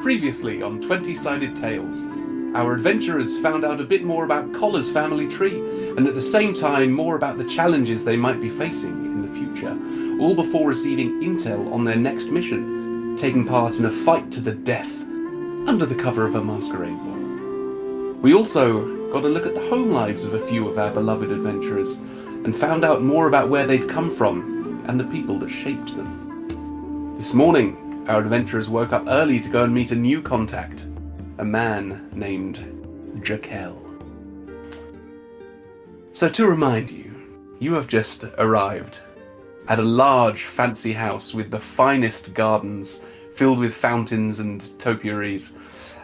Previously on 20-Sided Tales, our adventurers found out a bit more about Collar's family tree, and at the same time more about the challenges they might be facing in the future, all before receiving intel on their next mission, taking part in a fight to the death, under the cover of a masquerade ball. We also got a look at the home lives of a few of our beloved adventurers, and found out more about where they'd come from, and the people that shaped them. This morning, our adventurers woke up early to go and meet a new contact, a man named Jaquelle. So to remind you, you have just arrived at a large, fancy house with the finest gardens filled with fountains and topiaries.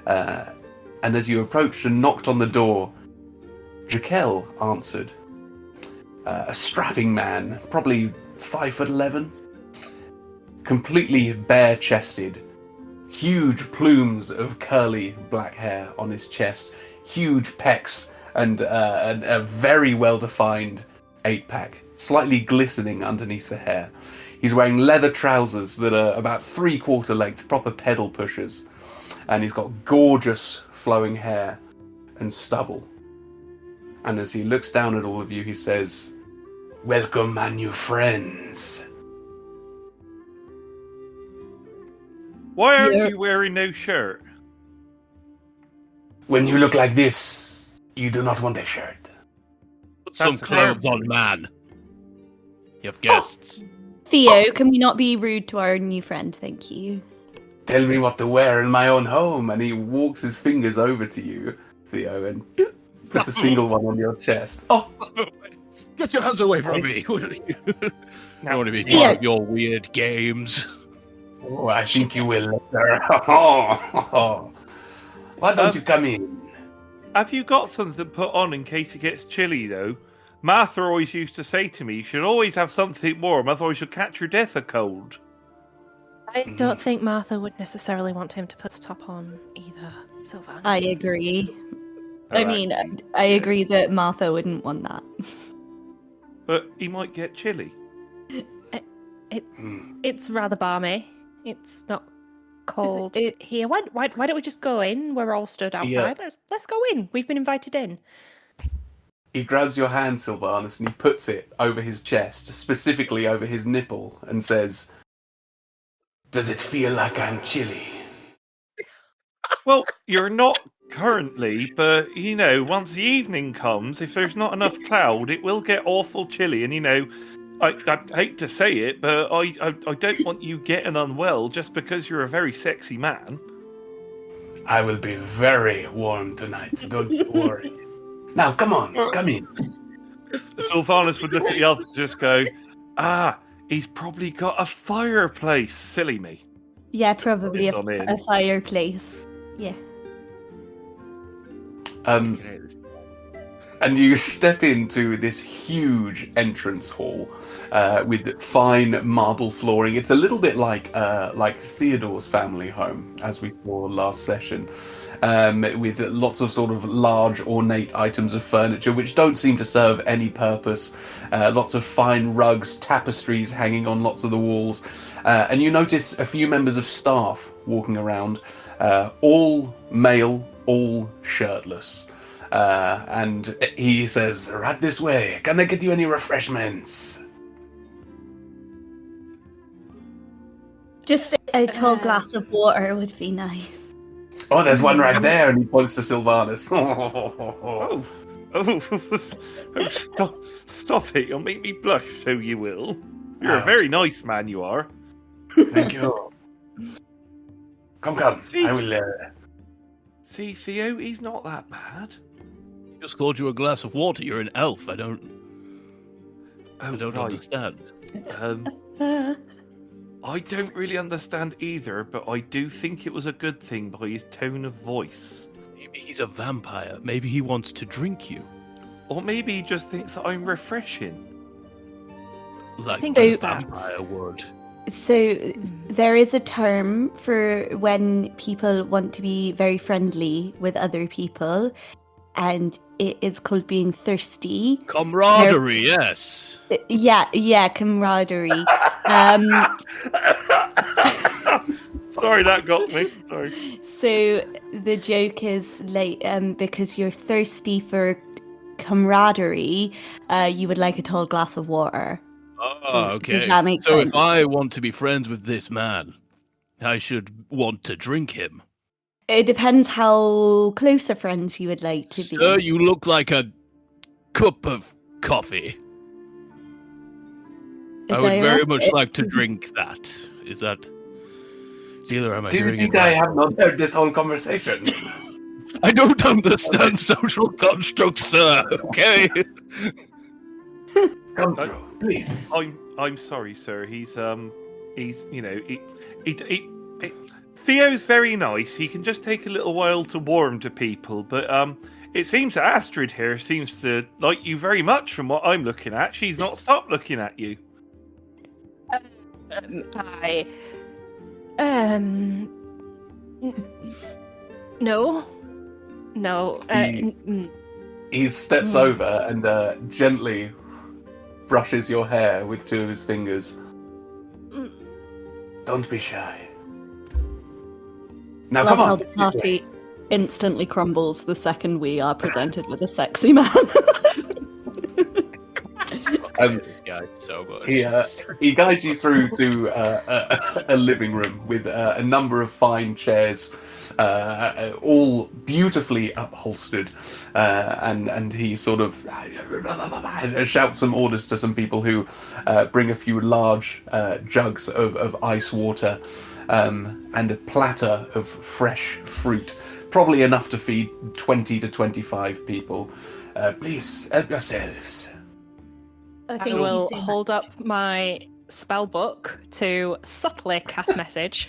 And as you approached and knocked on the door, Jaquelle answered. A strapping man, probably 5'11", completely bare-chested, huge plumes of curly black hair on his chest, huge pecs, and a very well-defined 8-pack, slightly glistening underneath the hair. He's wearing leather trousers that are about 3/4 length, proper pedal pushers, and he's got gorgeous flowing hair and stubble. And as he looks down at all of you, he says, "Welcome, my new friends." Why aren't you wearing no shirt? When you look like this, you do not want a shirt. Put some clothes on, man. You have guests. Theo, can we not be rude to our new friend? Thank you. Tell me what to wear in my own home. And he walks his fingers over to you, Theo, and puts a single one on your chest. Oh, Get your hands away from me! I don't want to be Theo. part of your weird games. oh, I think you will later. Why don't you come in? Have you got something to put on in case it gets chilly, though? Martha always used to say to me, you should always have something warm, otherwise you'll catch your death of cold. I don't think Martha would necessarily want him to put a top on either, Sylvanus. I agree. All I right. mean, I agree that Martha wouldn't want that. But he might get chilly. It's rather balmy. It's not cold It- here. Why don't we just go in? We're all stood outside. Let's go in. We've been invited in. He grabs your hand, Sylvanus, and he puts it over his chest, specifically over his nipple, and says, "Does it feel like I'm chilly?" Well, you're not currently, but, once the evening comes, if there's not enough cloud, it will get awful chilly, and, I hate to say it, but I don't want you getting unwell just because you're a very sexy man. I will be very warm tonight, don't worry. Now, come on, come in. Sylvanus would look at the others and just go, he's probably got a fireplace. Silly me. Yeah, probably It's on in. a fireplace. Yeah. And you step into this huge entrance hall with fine marble flooring. It's a little bit like Theodore's family home, as we saw last session, with lots of sort of large ornate items of furniture which don't seem to serve any purpose. Lots of fine rugs, tapestries hanging on lots of the walls. And you notice a few members of staff walking around, all male, all shirtless. And he says, "Right this way. Can I get you any refreshments?" Just a tall glass of water would be nice. Oh, there's one right there, and he points to Sylvanus. Oh, stop it. You'll make me blush, so you will. You're a very nice man, you are. Thank you. Come. See? I will. See, Theo, he's not that bad. Just called you a glass of water. You're an elf. I don't Right. understand. I don't really understand either, but I do think it was a good thing by his tone of voice. Maybe he's a vampire. Maybe he wants to drink you. Or maybe he just thinks that I'm refreshing. Like think a it's that. vampire would. So there is a term for when people want to be very friendly with other people, and it is called being thirsty. Camaraderie, yes. Yeah, camaraderie. Sorry, that got me. Sorry. So the joke is like, because you're thirsty for camaraderie, you would like a tall glass of water. Oh, okay. Does that make so sense? if I want to be friends with this man, I should want to drink him. It depends how close a friends you would like to be. Sir, you look like a cup of coffee. I would very much like to drink that. Is that... Either am I Do you hearing think it I right? have not heard this whole conversation? I don't understand social constructs, sir. Okay. Come through, please. I'm sorry, sir. He's Theo's very nice. He can just take a little while to warm to people, but it seems that Astryd here seems to like you very much from what I'm looking at. She's not stopped looking at you. No. He steps over and gently brushes your hair with two of his fingers. Don't be shy. Now Love come how on. the this way. party instantly crumbles the second we are presented with a sexy man. This guy's so good. He guides you through to a living room with a number of fine chairs, all beautifully upholstered, and he sort of shouts some orders to some people who bring a few large jugs of ice water and a platter of fresh fruit, probably enough to feed 20 to 25 people. Please help yourselves. I will hold up my spell book to subtly cast message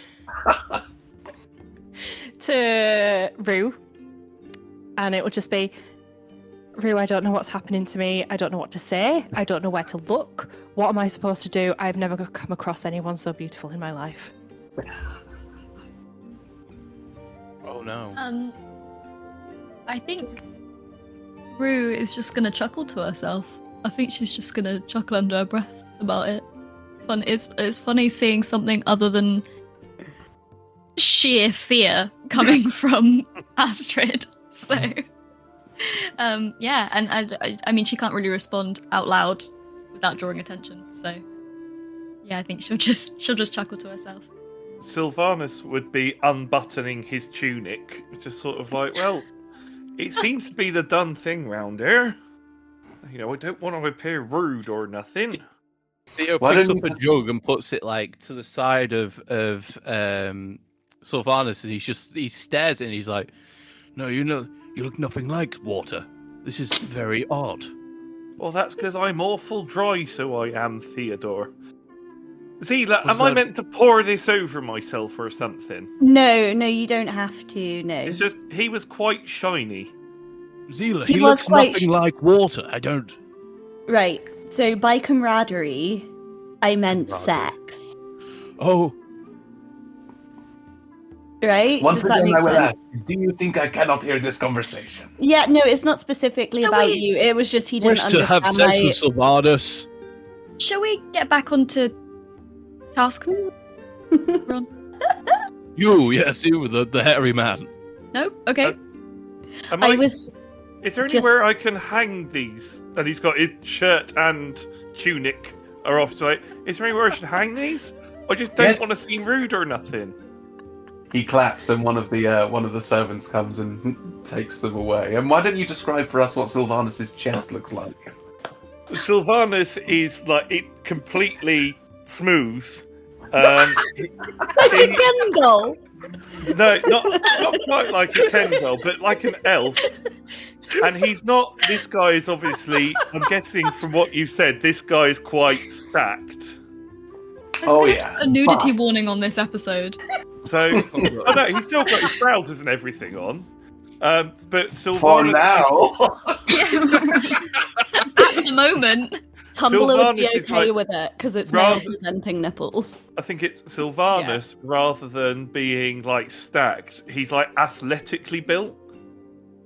to Rue, and it will just be, Rue, I don't know what's happening to me. I don't know what to say. I don't know where to look. What am I supposed to do? I've never come across anyone so beautiful in my life. Oh no. I think Rue is just gonna chuckle to herself. I think she's just gonna chuckle under her breath about it. It's funny seeing something other than sheer fear coming from Astryd. So, yeah, and I mean, she can't really respond out loud without drawing attention. So, yeah, I think she'll just chuckle to herself. Sylvanus would be unbuttoning his tunic, just sort of like, well, it seems to be the done thing round here. You know, I don't want to appear rude or nothing. Theo Why picks don't up a jug and puts it like to the side of Sylvanus, and he stares at it and he's like, "No, you look nothing like water. This is very odd." Well, that's because I'm awful dry, so I am, Theodore. Zila, am I meant to pour this over myself or something? No, you don't have to. No, It's just he was quite shiny. Zila, He he was looks quite nothing like water. I don't. right. So by camaraderie, I meant sex. Oh, Right? Once Does that again, make I will sense? ask, do you think I cannot hear this conversation? Yeah, no, it's not specifically Shall about we- you. It was just he didn't wish to have understand sex my... with Sylvanus. Shall we get back onto task, Ron? Yes, you, the hairy man. No? Okay. I was... Is there just- anywhere I can hang these? And he's got his shirt and tunic are off. So, like, is there anywhere I should hang these? I just don't Yes. want to seem rude or nothing. He claps, and one of the servants comes and takes them away. And why don't you describe for us what Sylvanus's chest looks like? Sylvanus is like completely smooth. Kendall! No, not quite like a Ken doll, but like an elf. And he's not. This guy is obviously. I'm guessing from what you said, this guy is quite stacked. There's been a nudity warning on this episode. So, oh no, he's still got his trousers and everything on. But For Sylvanus. now. At the moment. Tumblr would be Sylvanus is okay like- with it, because it's rather- male presenting nipples. I think it's Sylvanus rather than being like stacked. He's like athletically built.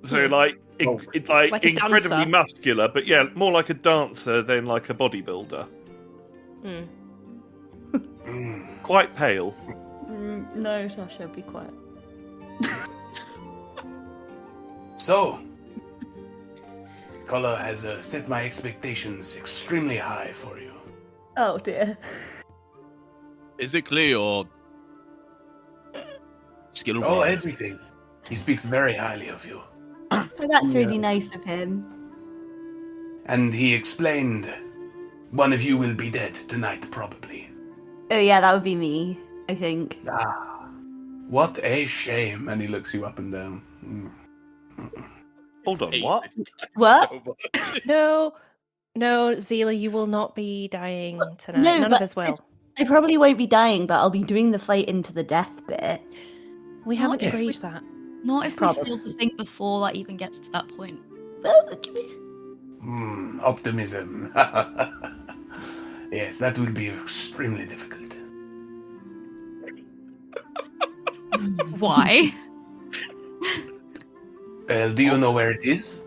So like Like a incredibly dancer. muscular, but yeah, more like a dancer than like a bodybuilder. Mm. Quite pale. No, Sasha, be quiet. So, Kola has set my expectations extremely high for you. Oh dear. Physically or skill? Oh, everything. He speaks very highly of you. Oh, that's really nice of him. And he explained one of you will be dead tonight, probably. Oh yeah, that would be me, I think. Ah, what a shame. And he looks you up and down. Hold on, what? What? No, Zila, you will not be dying tonight. No, None but of us will. I probably won't be dying, but I'll be doing the fight into the death bit. We haven't if agreed we- that. Not if Probably. we steal the thing before that even gets to that point. Well, Optimism. Yes, that will be extremely difficult. Why? Do you know where it is?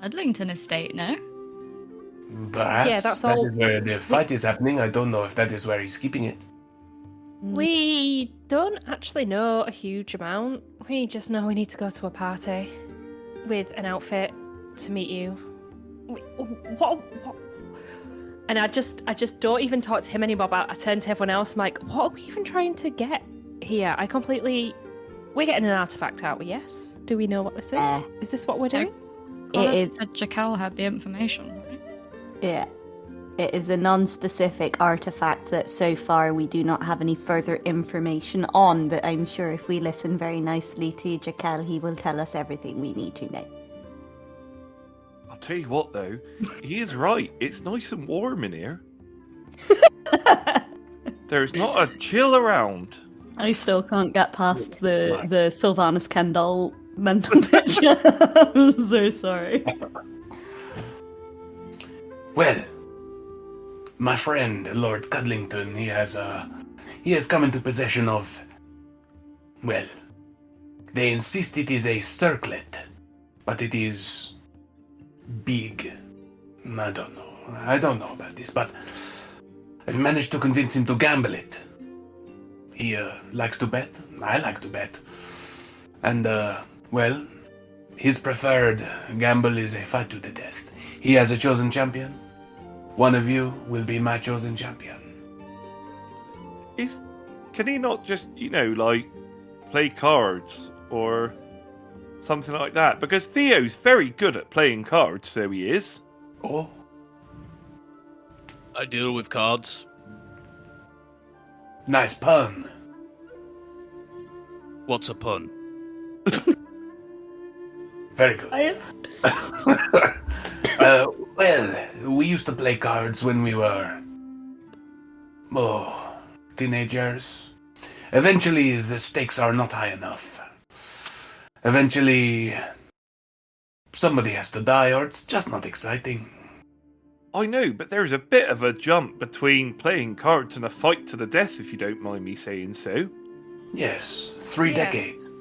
Hudlington Estate, no? Perhaps Yeah, that's that all- is where the fight is happening. I don't know if that is where he's keeping it. We don't actually know a huge amount. We just know we need to go to a party with an outfit to meet you. What? And I just don't even talk to him anymore. But I turn to everyone else. I'm like, what are we even trying to get here? We're getting an artifact, aren't we? Yes. Do we know what this is? Is this what we're doing? Connor is- said Jaquelle had the information, right? Yeah. It is a non-specific artifact that so far we do not have any further information on, but I'm sure if we listen very nicely to Jaquelle, he will tell us everything we need to know. I'll tell you what, though. He is right. It's nice and warm in here. There's not a chill around. I still can't get past the Sylvanus Kendall mental picture. I'm so sorry. Well, my friend Lord Cudlington, he has come into possession of. Well, they insist it is a circlet, but it is big. I don't know. I don't know about this, but I've managed to convince him to gamble it. He likes to bet. I like to bet. And, well, his preferred gamble is a fight to the death. He has a chosen champion. One of you will be my chosen champion. Can he not just, like, play cards or something like that? Because Theo's very good at playing cards, so he is. Oh, I deal with cards. nice pun. What's a pun? Very good. Well, we used to play cards when we were, teenagers. Eventually, the stakes are not high enough. Eventually, somebody has to die, or it's just not exciting. I know, but there's a bit of a jump between playing cards and a fight to the death, if you don't mind me saying so. Yes, 3 Yeah. decades.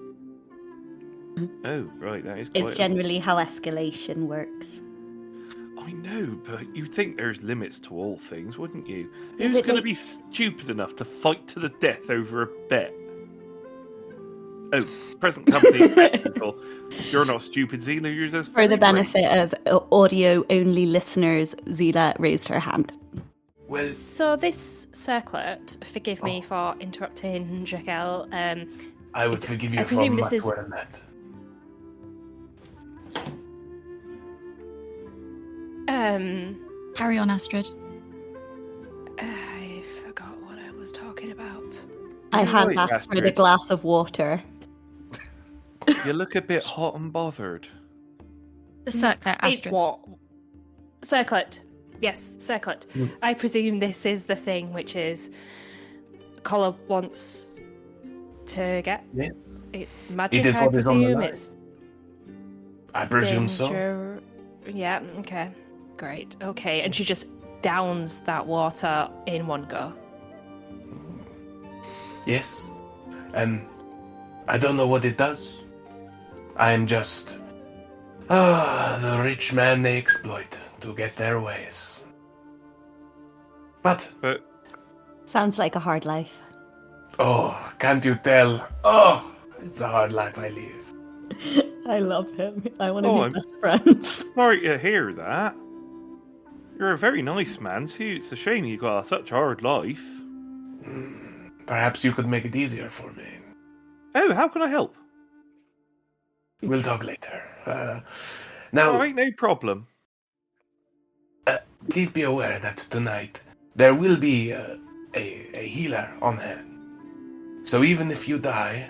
Oh, right, that is quite... It's generally how escalation works. I know, but you'd think there's limits to all things, wouldn't you? Yeah, Who's but going to they- be stupid enough to fight to the death over a bet? Oh, present company technical. You're not stupid, Zila. You're just For the very brave. benefit of audio-only listeners, Zila raised her hand. Well, So this circlet, forgive me for interrupting, Jaquelle. I would Is- forgive I you for presume this much is- more than that. Carry on, Astryd. I forgot what I was talking about. I You're hand right, Astryd a Astryd. glass of water. You look a bit hot and bothered. The circlet, It's Astryd. what? Circlet. Yes, circlet. Hmm. I presume this is the thing which is Collar wants to get. Yeah. It's magic, is I what is on the presume. line. It's I presume so. danger- Yeah, okay. Great. Okay. And she just downs that water in one go. Yes. I don't know what it does. I'm just the rich man they exploit to get their ways. But But Sounds like a hard life. Oh, can't you tell? Oh, it's a hard life I live. I love him. I want to Oh, be I'm- best friends. Sorry to hear that. You're a very nice man. See, it's a shame you got such a hard life. Perhaps you could make it easier for me. Oh, how can I help? We'll talk later. Now, All right, no problem. please be aware that tonight there will be a healer on hand. So even if you die,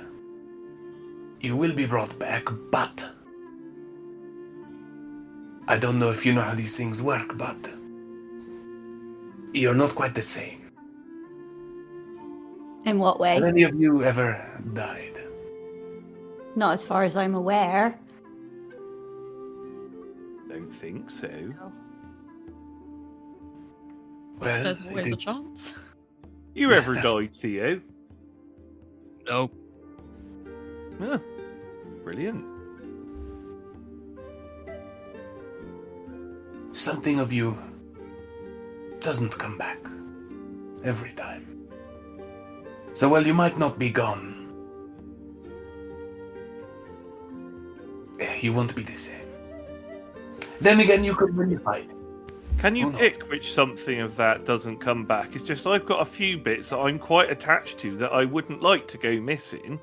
you will be brought back, but I don't know if you know how these things work, but you're not quite the same. In what way? Have any of you ever died? Not as far as I'm aware. Don't think so. Well, There's always it a is- chance. You ever died, Theo? No. Yeah. Brilliant. Something of you doesn't come back every time. So while you might not be gone, you won't be the same. Then again, you could win the fight. Can you Oh, no. pick which something of that doesn't come back? It's just I've got a few bits that I'm quite attached to that I wouldn't like to go missing.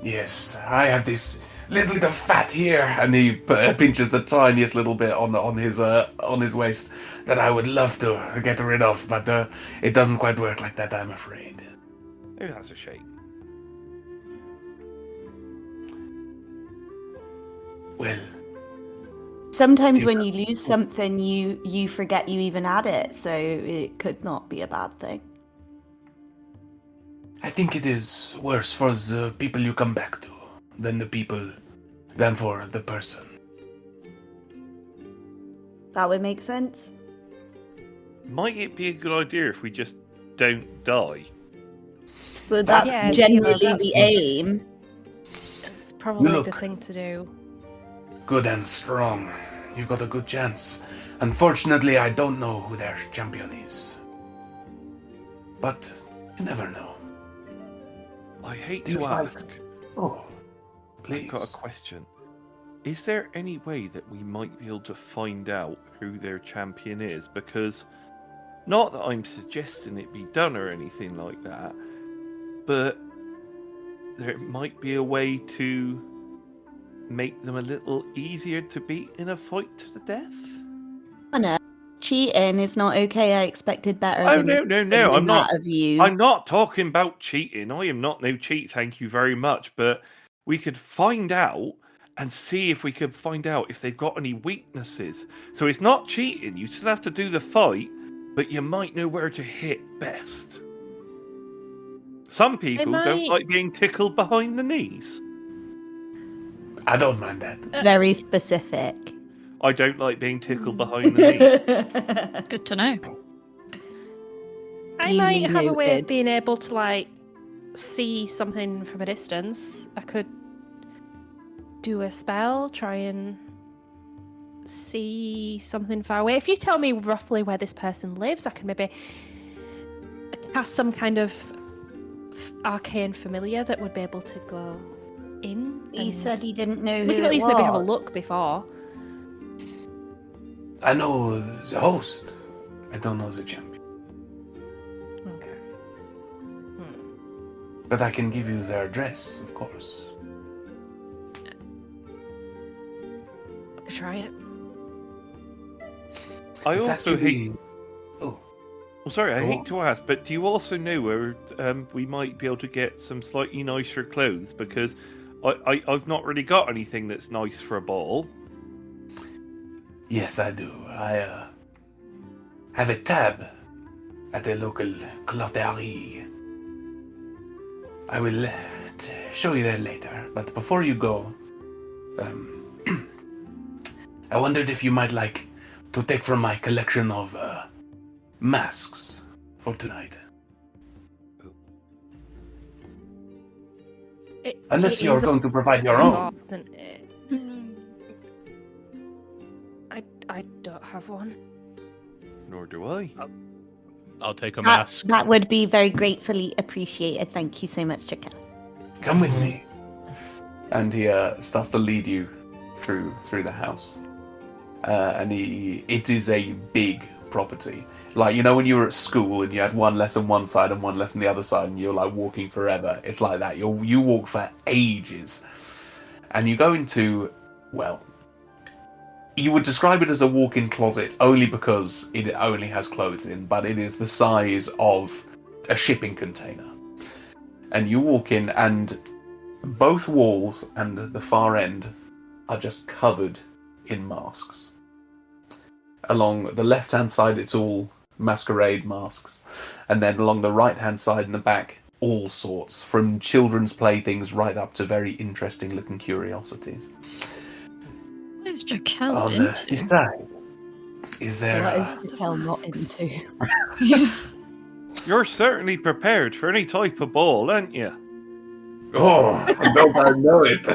Yes, I have this little bit of fat here, and he pinches the tiniest little bit on his waist that I would love to get rid of, but it doesn't quite work like that, I'm afraid. Oh, that's a shame. Well, Sometimes Do when you- you lose something, you forget you even had it, so it could not be a bad thing. I think it is worse for the people you come back to than for the person. That would make sense. Might it be a good idea if we just don't die? But that's Yeah, generally that's- the aim. It's probably a look- good thing to do. Good and strong. You've got a good chance. Unfortunately, I don't know who their champion is. But you never know. I hate Do you to fight? ask. Oh, please. I've got a question. Is there any way that we might be able to find out who their champion is? Because, not that I'm suggesting it be done or anything like that, but there might be a way to make them a little easier to beat in a fight to the death? Oh, no. Cheating is not okay. I expected better. Oh, than no, I'm not. that of you. I'm not talking about cheating. I am not no cheat, thank you very much. But we could find out and see if we could find out if they've got any weaknesses. So it's not cheating. You still have to do the fight, but you might know where to hit best. Some people don't might- like being tickled behind the knees. I don't mind that. It's very specific. I don't like being tickled behind the knees. Good to know. I Duly might have a way of noted. being able to like see something from a distance. I could do a spell, try and see something far away. If you tell me roughly where this person lives, I can maybe cast some kind of arcane familiar that would be able to go in. He and- said he didn't know who we can it at least maybe have a was. look before. I know the host. I don't know the champion. Okay. But I can give you their address, of course. I could try it. I It's also actually... hate. Oh, Well, sorry, I Go hate on. to ask, but do you also know where we might be able to get some slightly nicer clothes? Because I've not really got anything that's nice for a ball. yes, I do. I have a tab at a local clotherie. I will show you that later. But before you go, I wondered if you might like to take from my collection of masks for tonight. Unless It you're is a going to provide your own. lot, isn't it? I don't have one. Nor do I. I'll take a mask. That would be very gratefully appreciated. Thank you so much, Jaquelle. Come with me. And he starts to lead you through the house. It is a big property. Like, you know when you were at school and you had one lesson one side and one lesson the other side and you're like walking forever? It's like that. You walk for ages. And you go into, well, you would describe it as a walk-in closet only because it only has clothes in, but it is the size of a shipping container. And you walk in and both walls and the far end are just covered in masks. Along the left-hand side, it's all masquerade masks. And then along the right-hand side and the back, all sorts, from children's playthings right up to very interesting-looking curiosities. What is Jaquelle On into? the side, is there What is Jaquelle not into? You're certainly prepared for any type of ball, aren't you? Oh, don't I know it?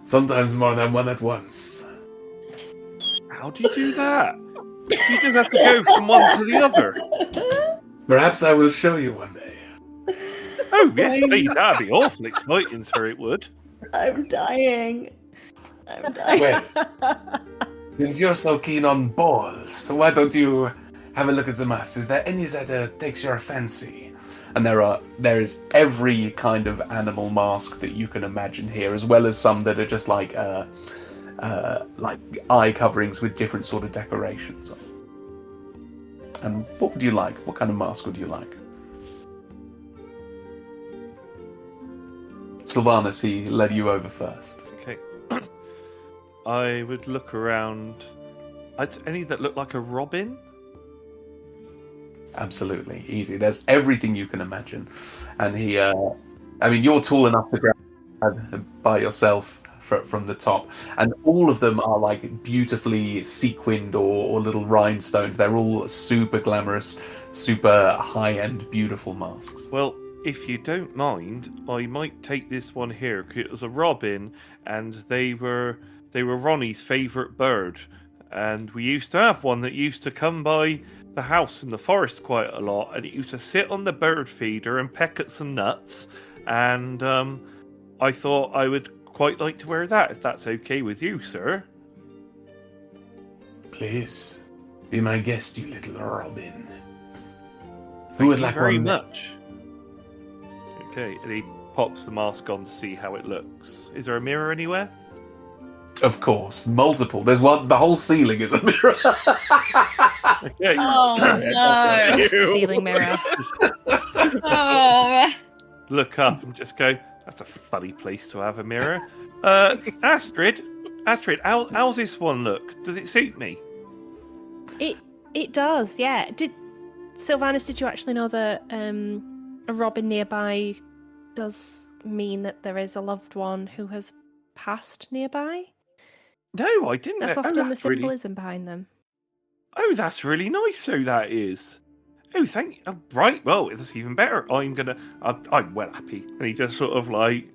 Sometimes more than one at once. How do you do that? You just have to go from one to the other. Perhaps I will show you one day. Oh, yes, please. That'd be awful exciting, sir, it would. I'm dying. I'm dying. Well, since you're so keen on balls, why don't you have a look at the masks? Is there any that takes your fancy? And there is every kind of animal mask that you can imagine here, as well as some that are just like eye coverings with different sort of decorations on. And what would you like? What kind of mask would you like? Sylvanus, he led you over first. Okay. I would look around. Any that look like a robin? Absolutely, easy. There's everything you can imagine. And he, you're tall enough to grab by yourself from the top. And all of them are like beautifully sequined or little rhinestones. They're all super glamorous, super high-end, beautiful masks. Well, if you don't mind, I might take this one here, 'cause it was a robin, and they were Ronnie's favourite bird. And we used to have one that used to come by the house in the forest quite a lot, and it used to sit on the bird feeder and peck at some nuts. And I thought I would quite like to wear that, if that's okay with you, sir. Please, be my guest, you little robin. Thank you like very one? much. Okay, and he pops the mask on to see how it looks. Is there a mirror anywhere? Of course, multiple. There's one. The whole ceiling is a mirror. Okay. Oh no! Ceiling mirror. Oh, Look up and just go, that's a funny place to have a mirror. Astryd, how's this one look? Does it suit me? It does, yeah. Sylvanus, did you actually know that a robin nearby does mean that there is a loved one who has passed nearby? No, I didn't. That's know. often the That's really... symbolism behind them. Oh, that's really nice. So that is. Oh, thank you. Right. Well, that's even better. I'm well happy. And he just sort of like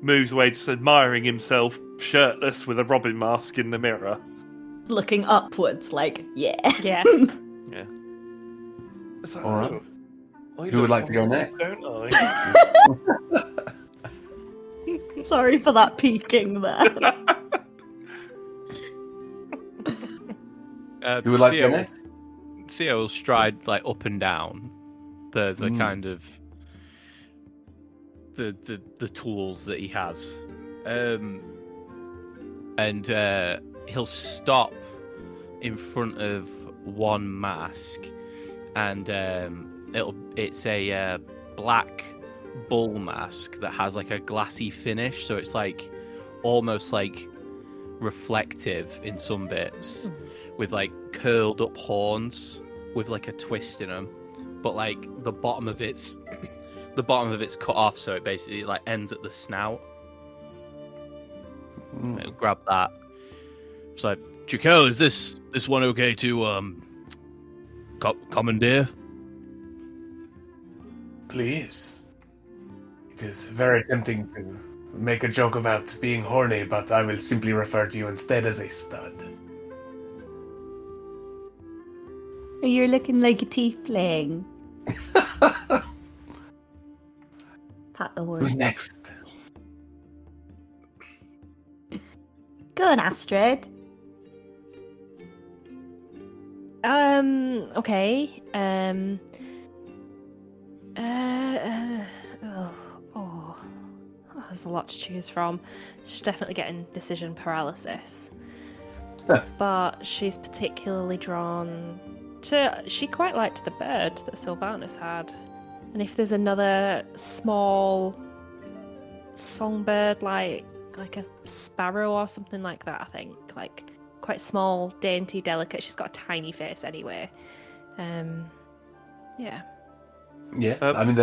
moves away, just admiring himself shirtless with a robin mask in the mirror. Looking upwards, like, yeah. Yeah. Yeah. It's like, All right. I Who would look like to go nice, next? Don't I? Sorry for that peeking there. Who would like to go next? Theo will stride like up and down the kind of the tools that he has, and he'll stop in front of one mask, and it's a black bull mask that has like a glassy finish, so it's like almost like reflective in some bits, with like curled up horns with like a twist in them, but like the bottom of it's cut off, so it basically like ends at the snout. I'll grab that. It's like, Jaquelle, is this one okay to commandeer? Please. It is very tempting to make a joke about being horny, but I will simply refer to you instead as a stud. You're looking like a tiefling. Pat the horse. Who's next? Go on, Astryd. Okay. There's a lot to choose from. She's definitely getting decision paralysis. But she's particularly drawn to... She quite liked the bird that Sylvanus had. And if there's another small songbird, like a sparrow or something like that, I think. Like, quite small, dainty, delicate. She's got a tiny face anyway. Yeah. Yeah, I mean,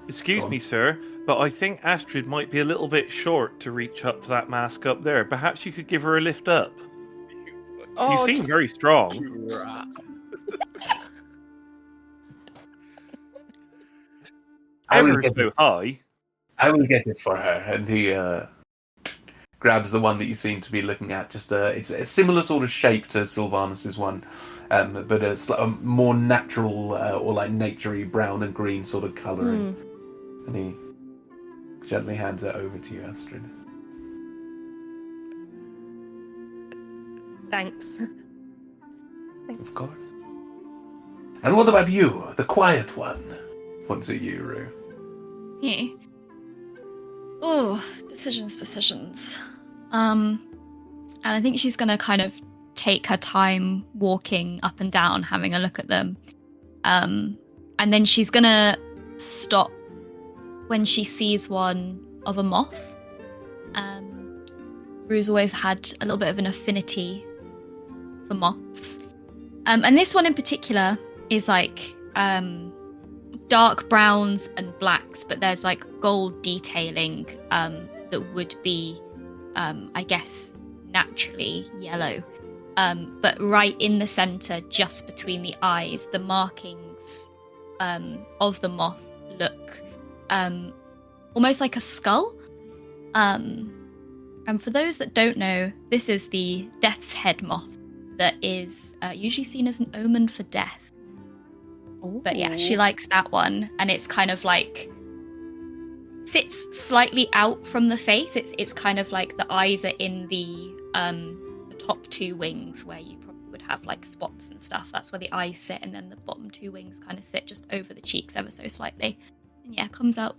Excuse me, sir, but I think Astryd might be a little bit short to reach up to that mask up there. Perhaps you could give her a lift up. You seem very strong. Ever so high. I will get it for her. And he grabs the one that you seem to be looking at. Just it's a similar sort of shape to Sylvanus's one, but a more natural or like naturey brown and green sort of colouring. And he gently hands it over to you, Astryd. Thanks. Of course. And what about you, the quiet one? What's it you, Rue? Me. Oh, decisions. And I think she's gonna kind of take her time walking up and down, having a look at them. And then she's gonna stop when she sees one of a moth. Rue's always had a little bit of an affinity for moths. And this one in particular is like dark browns and blacks, but there's like gold detailing that would be, I guess, naturally yellow. But right in the center, just between the eyes, the markings of the moth look almost like a skull. And for those that don't know, this is the death's head moth that is usually seen as an omen for death. Ooh. But yeah, she likes that one, and it's kind of like sits slightly out from the face. It's kind of like the eyes are in the top two wings, where you probably would have like spots and stuff. That's where the eyes sit, and then the bottom two wings kind of sit just over the cheeks ever so slightly. And yeah, comes out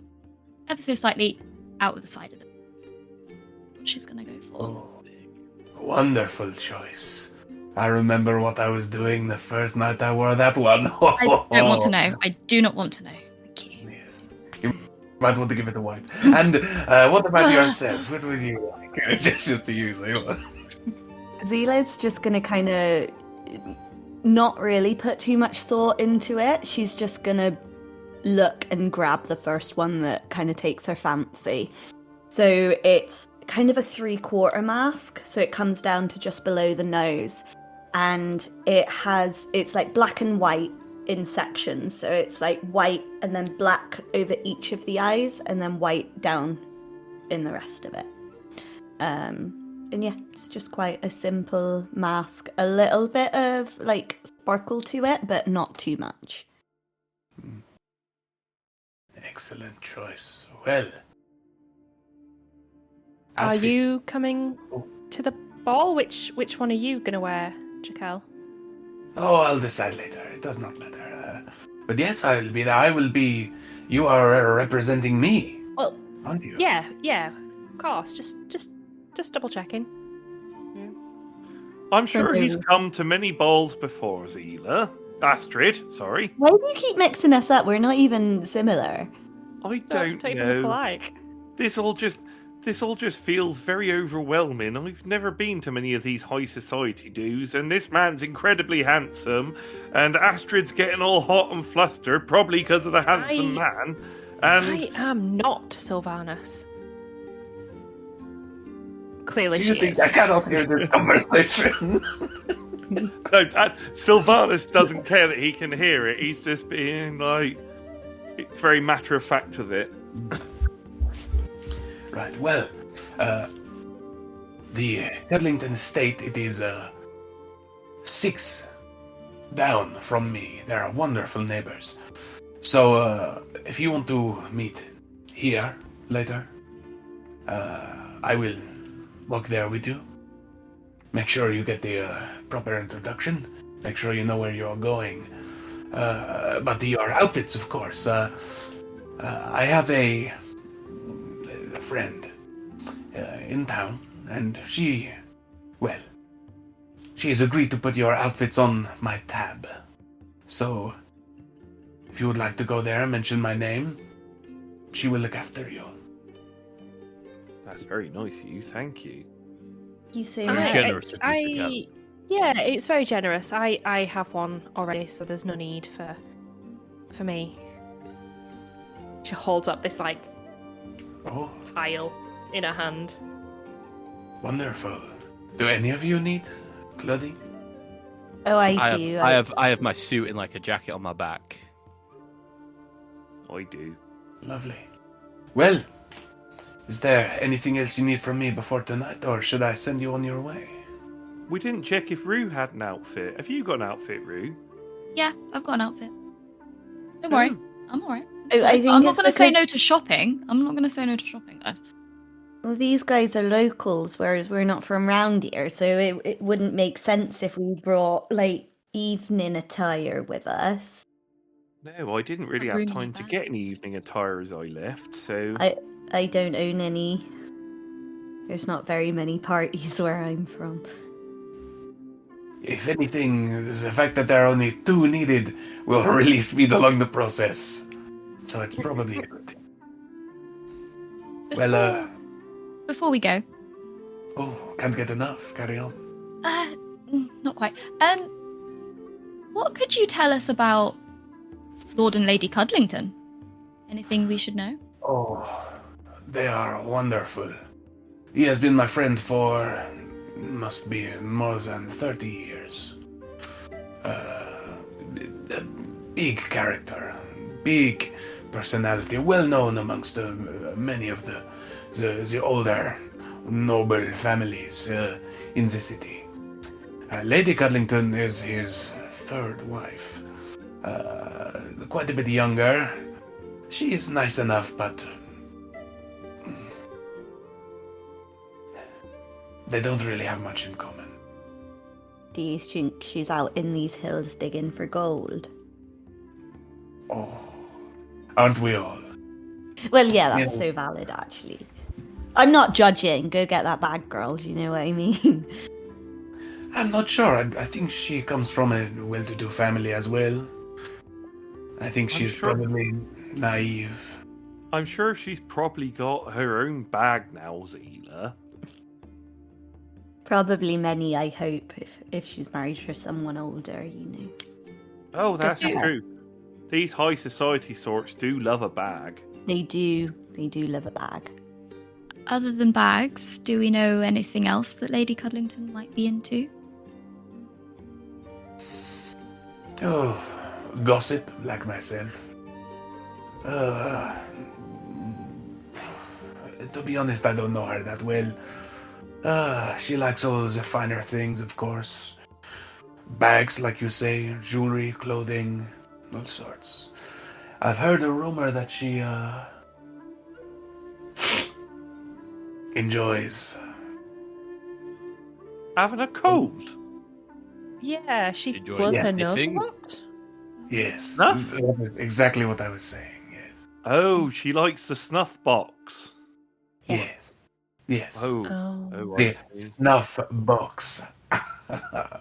ever so slightly out of the side of them. What she's gonna go for. Oh, wonderful choice. I remember what I was doing the first night I wore that one. I don't want to know. I do not want to know. Thank you. Yes. You might want to give it a wipe. And what about yourself? What would you like? Just to use it. Zila's just gonna kind of not really put too much thought into it. She's just gonna look and grab the first one that kind of takes her fancy. So it's kind of a 3/4 mask, so it comes down to just below the nose, and it's like black and white in sections, so it's like white and then black over each of the eyes, and then white down in the rest of it. And yeah, it's just quite a simple mask, a little bit of like sparkle to it, but not too much. Excellent choice. Well, are you coming to the ball? Which one are you gonna wear, Jaquelle? Oh, I'll decide later. It does not matter. But yes, I'll be there. I will be. You are representing me. Well, aren't you? Yeah, of course. Just double checking. Yeah. I'm sure he's come to many balls before, Zila. Astryd, sorry. Why do you keep mixing us up? We're not even similar. I don't know. Even look alike. This all just feels very overwhelming. I've never been to many of these high society dues, and this man's incredibly handsome, and Astryd's getting all hot and flustered, probably because of the handsome man. And I am not Sylvanus. Clearly, do you think I cannot hear this conversation? No, Sylvanus doesn't care that he can hear it. He's just being like, it's very matter of fact with it. Right, well, the Turlington estate, it is 6 down from me. They're wonderful neighbors. So, if you want to meet here later, I will walk there with you. Make sure you get the proper introduction. Make sure you know where you're going. But your outfits, of course. I have a friend in town, and she's agreed to put your outfits on my tab. So, if you would like to go there and mention my name, she will look after you. That's very nice of you. Thank you. You so Very much. generous of you, Becca. Yeah, it's very generous. I have one already, so there's no need for me. She holds up this Oh, pile in her hand. wonderful. Do any of you need clothing? Oh, I do. have my suit and like a jacket on my back. I do. Lovely. Well, is there anything else you need from me before tonight, or should I send you on your way? We didn't check if Rue had an outfit. Have you got an outfit, Rue? Yeah, I've got an outfit. Don't worry, I'm alright. Oh, I think I'm not it's going to say no because- to shopping. I'm not going to say no to shopping, guys. Well, these guys are locals, whereas we're not from round here, so it wouldn't make sense if we brought evening attire with us. No, I didn't really I've have ruined time my to bag. get any evening attire as I left, so... I don't own any. There's not very many parties where I'm from. If anything, the fact that there are only 2 needed will really speed along the process. So it's probably a good thing. Well, Before we go, can't get enough. Carry on. not quite. What could you tell us about Lord and Lady Cudlington? Anything we should know? Oh, they are wonderful. He has been my friend for, must be more than 30 years. A big character, big personality, well known amongst many of the older noble families in the city. Lady Cudlington is his 3rd wife. Quite a bit younger. She is nice enough, but they don't really have much in common. Do you think she's out in these hills digging for gold? Oh, aren't we all? Well, yeah, that's Yeah. so valid, actually. I'm not judging. Go get that bag, girl. You know what I mean? I'm not sure. I think she comes from a well-to-do family as well. I think I'm she's sure- probably naive. I'm sure she's probably got her own bag now, Zila. Probably many, I hope, if she's married for someone older, you know. Oh, that's Yeah. true. These high society sorts do love a bag. They do love a bag. Other than bags, do we know anything else that Lady Cudlington might be into? Oh, gossip like myself. To be honest, I don't know her that well. She likes all the finer things, of course. Bags, like you say, jewelry, clothing, all sorts. I've heard a rumor that she, enjoys. Having a cold? Yeah, she Enjoy blows her nose a sniffing. lot. Yes, Snuff? that is exactly what I was saying, yes. Oh, she likes the snuff box. Yes. Yes. Oh, Oh. oh, The I see. snuff box. I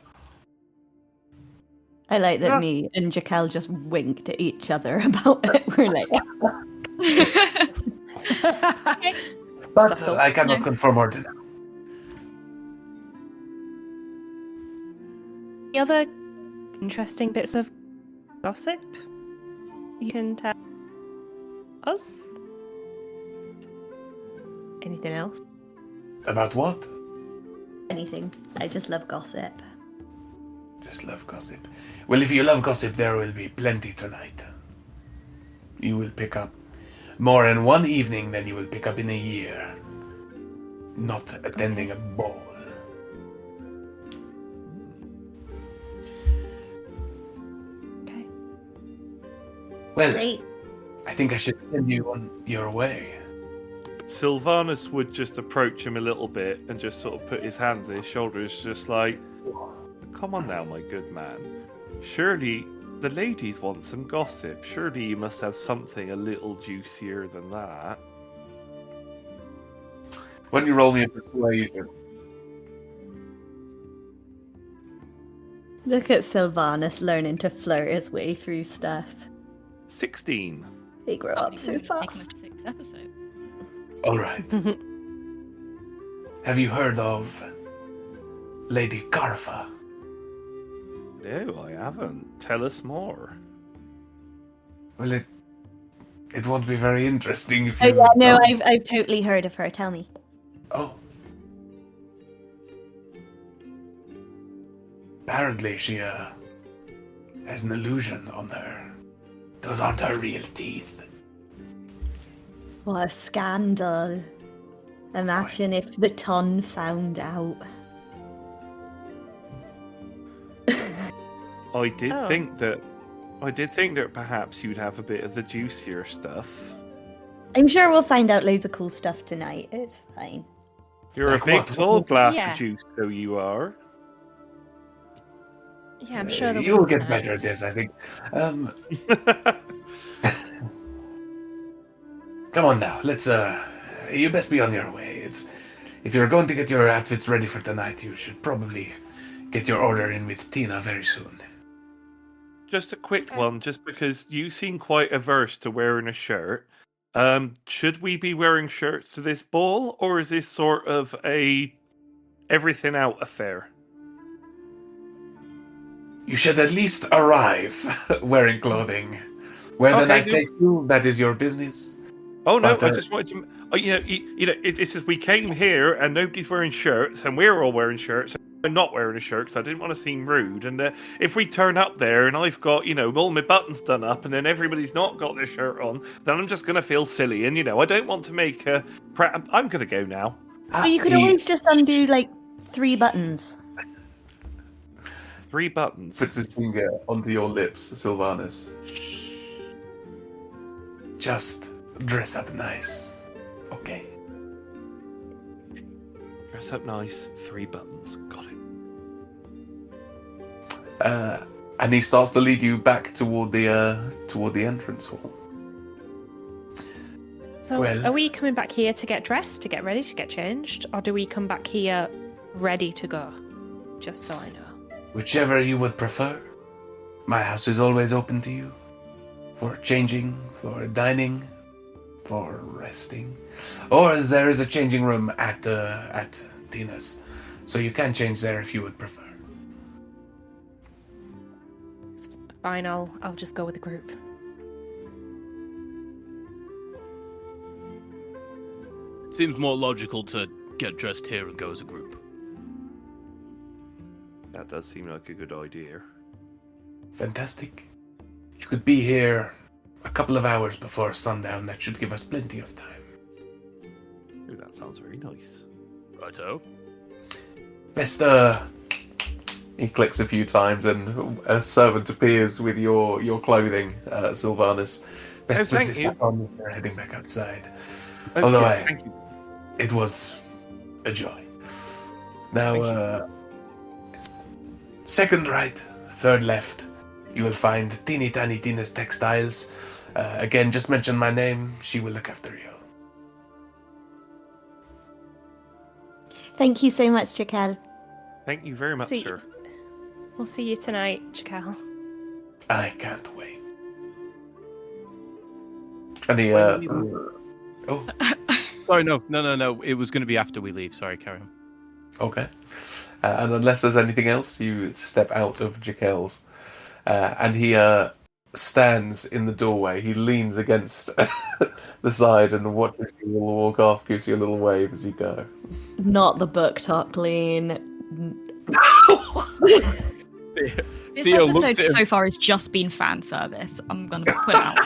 like that Yeah. me and Jaquelle just winked at each other about it. We're like, But Subtle. I cannot No. confirm or deny. Any other interesting bits of gossip you can tell us? Anything else? About what? anything. I just love gossip. Just love gossip. Well, if you love gossip, there will be plenty tonight. You will pick up more in one evening than you will pick up in a year. Not attending a ball. Well, Great. I think I should send you on your way. Sylvanus would just approach him a little bit and just sort of put his hands on his shoulders, just like, come on now, my good man. Surely the ladies want some gossip. Surely you must have something a little juicier than that. Why don't you roll me a persuasion? Look at Sylvanus learning to flirt his way through stuff. 16. They grow I up think so it would have taken fast. us 6 episodes. All right. Have you heard of Lady Carfa? No, I haven't. Tell us more. Well, it won't be very interesting if Oh you. yeah, no, I've totally heard of her. Tell me. Oh. Apparently, she has an illusion on her. Those aren't her real teeth. What a scandal. Imagine if the Ton found out. I did Oh. think that perhaps you'd have a bit of the juicier stuff. I'm sure we'll find out loads of cool stuff tonight. It's fine. You're Like a big what? tall glass Yeah. of juice, so you are. Yeah, I'm sure there'll You'll be get better at tonight. this, I think. Come on now, let's. You best be on your way. If you're going to get your outfits ready for tonight, you should probably get your order in with Tina very soon. Just a quick Okay. one, just because you seem quite averse to wearing a shirt. Should we be wearing shirts to this ball, or is this sort of a everything out affair? You should at least arrive wearing clothing. Where the Okay, night no- takes you, that is your business. Oh no, But, I just wanted to. It's just we came here and nobody's wearing shirts, and we're all wearing shirts. And not wearing a shirt because I didn't want to seem rude. And if we turn up there and I've got all my buttons done up, and then everybody's not got their shirt on, then I'm just gonna feel silly. And I don't want to make a. I'm gonna go now. But you could always just undo like 3 buttons. 3 buttons. Puts his finger onto your lips, Sylvanus. Just dress up nice, okay? Dress up nice. 3 buttons. Got it. And he starts to lead you back toward the entrance hall. So, Well- are we coming back here to get dressed, to get ready, to get changed, or do we come back here ready to go? Just so I know. Whichever you would prefer. My house is always open to you. For changing, for dining, for resting. Or there is a changing room at Tina's. So you can change there if you would prefer. It's fine, I'll just go with the group. Seems more logical to get dressed here and go as a group. That does seem like a good idea. Fantastic. You could be here a couple of hours before sundown. That should give us plenty of time. Ooh, that sounds very nice. Righto. Best, He clicks a few times and a servant appears with your clothing, Sylvanus. Best Oh, put thank this you. back on if you're heading back outside. Oh, Although yes, thank you. It was a joy. Now, second right, third left, you will find Teeny Tiny Tina's Textiles. Again, just mention my name, she will look after you. Thank you so much, Jaquelle. Thank you very much, sir. We'll see you tonight, Jaquelle. I can't wait. And he, When do oh, Sorry, no. It was going to be after we leave. Sorry, carry on. okay. And unless there's anything else, you step out of Jaquelle's. And he stands in the doorway. He leans against the side and watches you all walk off, gives you a little wave as you go. Not the book talk lean. This Theo looks episode at him. so far has just been fan service. I'm gonna put it out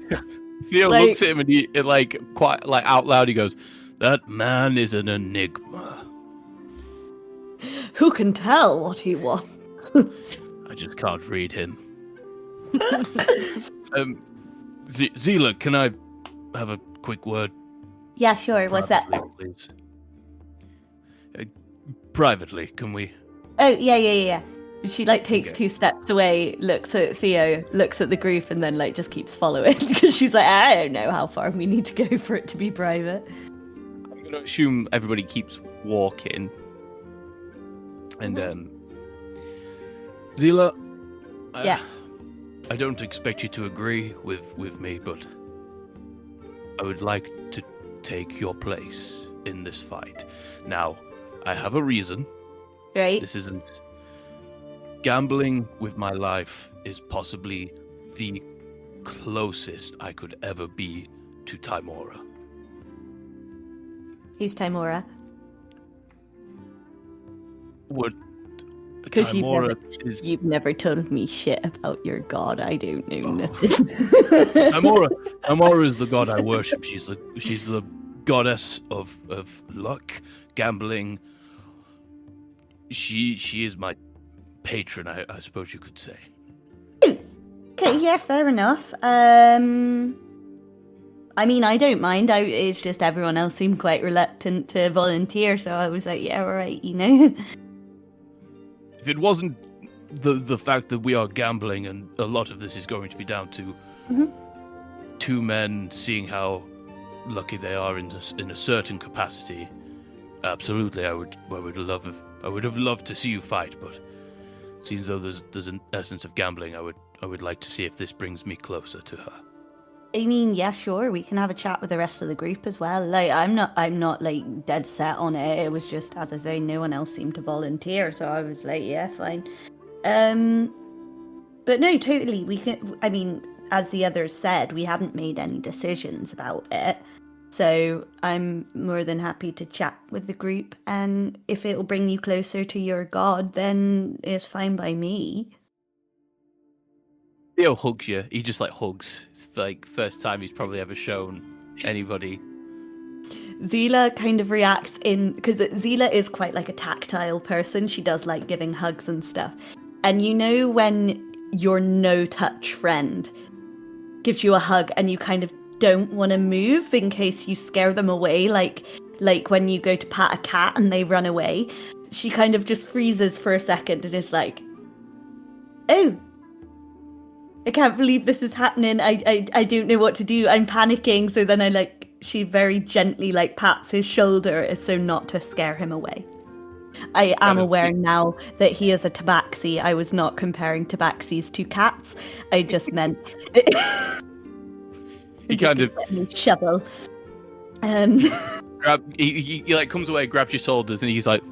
there. Theo Like- looks at him and he, quite out loud, he goes, "That man is an enigma. Who can tell what he wants? I just can't read him." Zila, can I have a quick word? Yeah, sure. What's that? Privately, please. Privately, can we? Oh, yeah. She takes Okay. 2 steps away, looks at Theo, looks at the group, and then just keeps following because she's like, I don't know how far we need to go for it to be private. I'm gonna assume everybody keeps walking. And Zila, Yeah. I don't expect you to agree with me, but I would like to take your place in this fight. Now, I have a reason. Right? This isn't... Gambling with my life is possibly the closest I could ever be to Timora. Who's Timora? What? Because Timora is... you've never told me shit about your god. I don't know nothing. Timora is the god I worship. She's the goddess of luck, gambling. She is my patron, I suppose you could say. Okay, yeah, fair enough. I mean, I don't mind. It's just everyone else seemed quite reluctant to volunteer, so I was like, yeah, all right, If it wasn't the fact that we are gambling, and a lot of this is going to be down to two men seeing how lucky they are in a certain capacity, absolutely, I would have loved to see you fight, but it seems though there's an essence of gambling. I would like to see if this brings me closer to her. I mean, yeah, sure, we can have a chat with the rest of the group as well. I'm not dead set on it. It was just, as I say, no one else seemed to volunteer, so I was like, yeah, fine. But no, totally, we can. I mean, as the others said, we hadn't made any decisions about it, so I'm more than happy to chat with the group. And if it will bring you closer to your god, then it's fine by me. Theo hugs you. He just hugs. It's first time he's probably ever shown anybody. Zila kind of reacts because Zila is quite a tactile person. She does like giving hugs and stuff. And when your no-touch friend gives you a hug and you kind of don't want to move in case you scare them away, like when you go to pat a cat and they run away, she kind of just freezes for a second and is like, oh, I can't believe this is happening. I don't know what to do. I'm panicking. So then she very gently pats his shoulder as so not to scare him away. I am aware now that he is a tabaxi. I was not comparing tabaxis to cats. I just meant he kind of shovel. He comes away, grabs your shoulders, and he's like,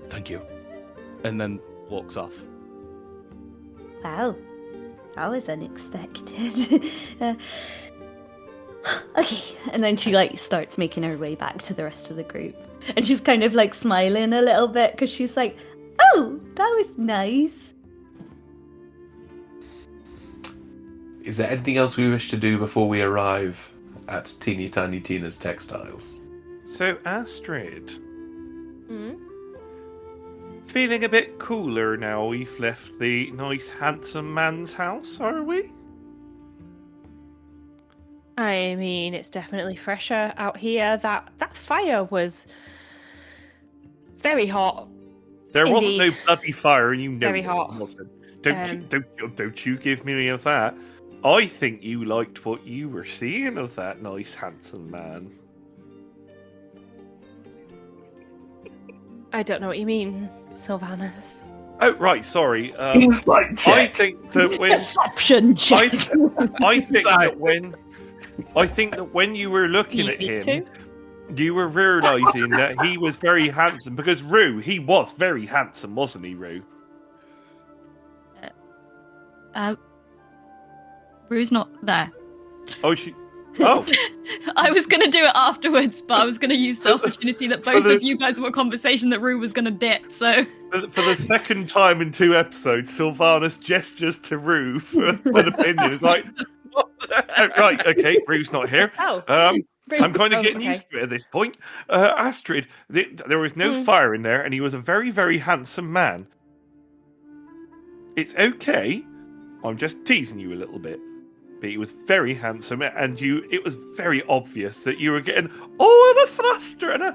"Thank you," and then walks off. Wow, that was unexpected. Okay, and then she starts making her way back to the rest of the group, and she's kind of smiling a little bit because she's like, "Oh, that was nice." Is there anything else we wish to do before we arrive at Teeny Tiny Tina's Textiles? So, Astryd, feeling a bit cooler now we've left the nice, handsome man's house, are we? I mean, it's definitely fresher out here. That fire was very hot. There Indeed. wasn't no bloody fire, and you know Very it hot. wasn't. Don't you give me any of that. I think you liked what you were seeing of that nice, handsome man. I don't know what you mean, Sylvanas. Oh, right, sorry. Insight check. I think that when Deception check. I think that when you were looking You at need him, to. you were realising that he was very handsome. Because Rue, he was very handsome, wasn't he, Rue? Rue's not there. Oh, Oh, I was going to do it afterwards, but I was going to use the opportunity that both of you guys were in conversation that Rue was going to dip, so... For the second time in 2 episodes, Sylvanas gestures to Rue for an opinion. It's like, right, okay, Rue's not here. Oh. I'm kind of getting okay. used to it at this point. Astryd, there was no fire in there, and he was a very, very handsome man. It's okay. I'm just teasing you a little bit. but he was very handsome, and it was very obvious that you were getting, and a thruster, and a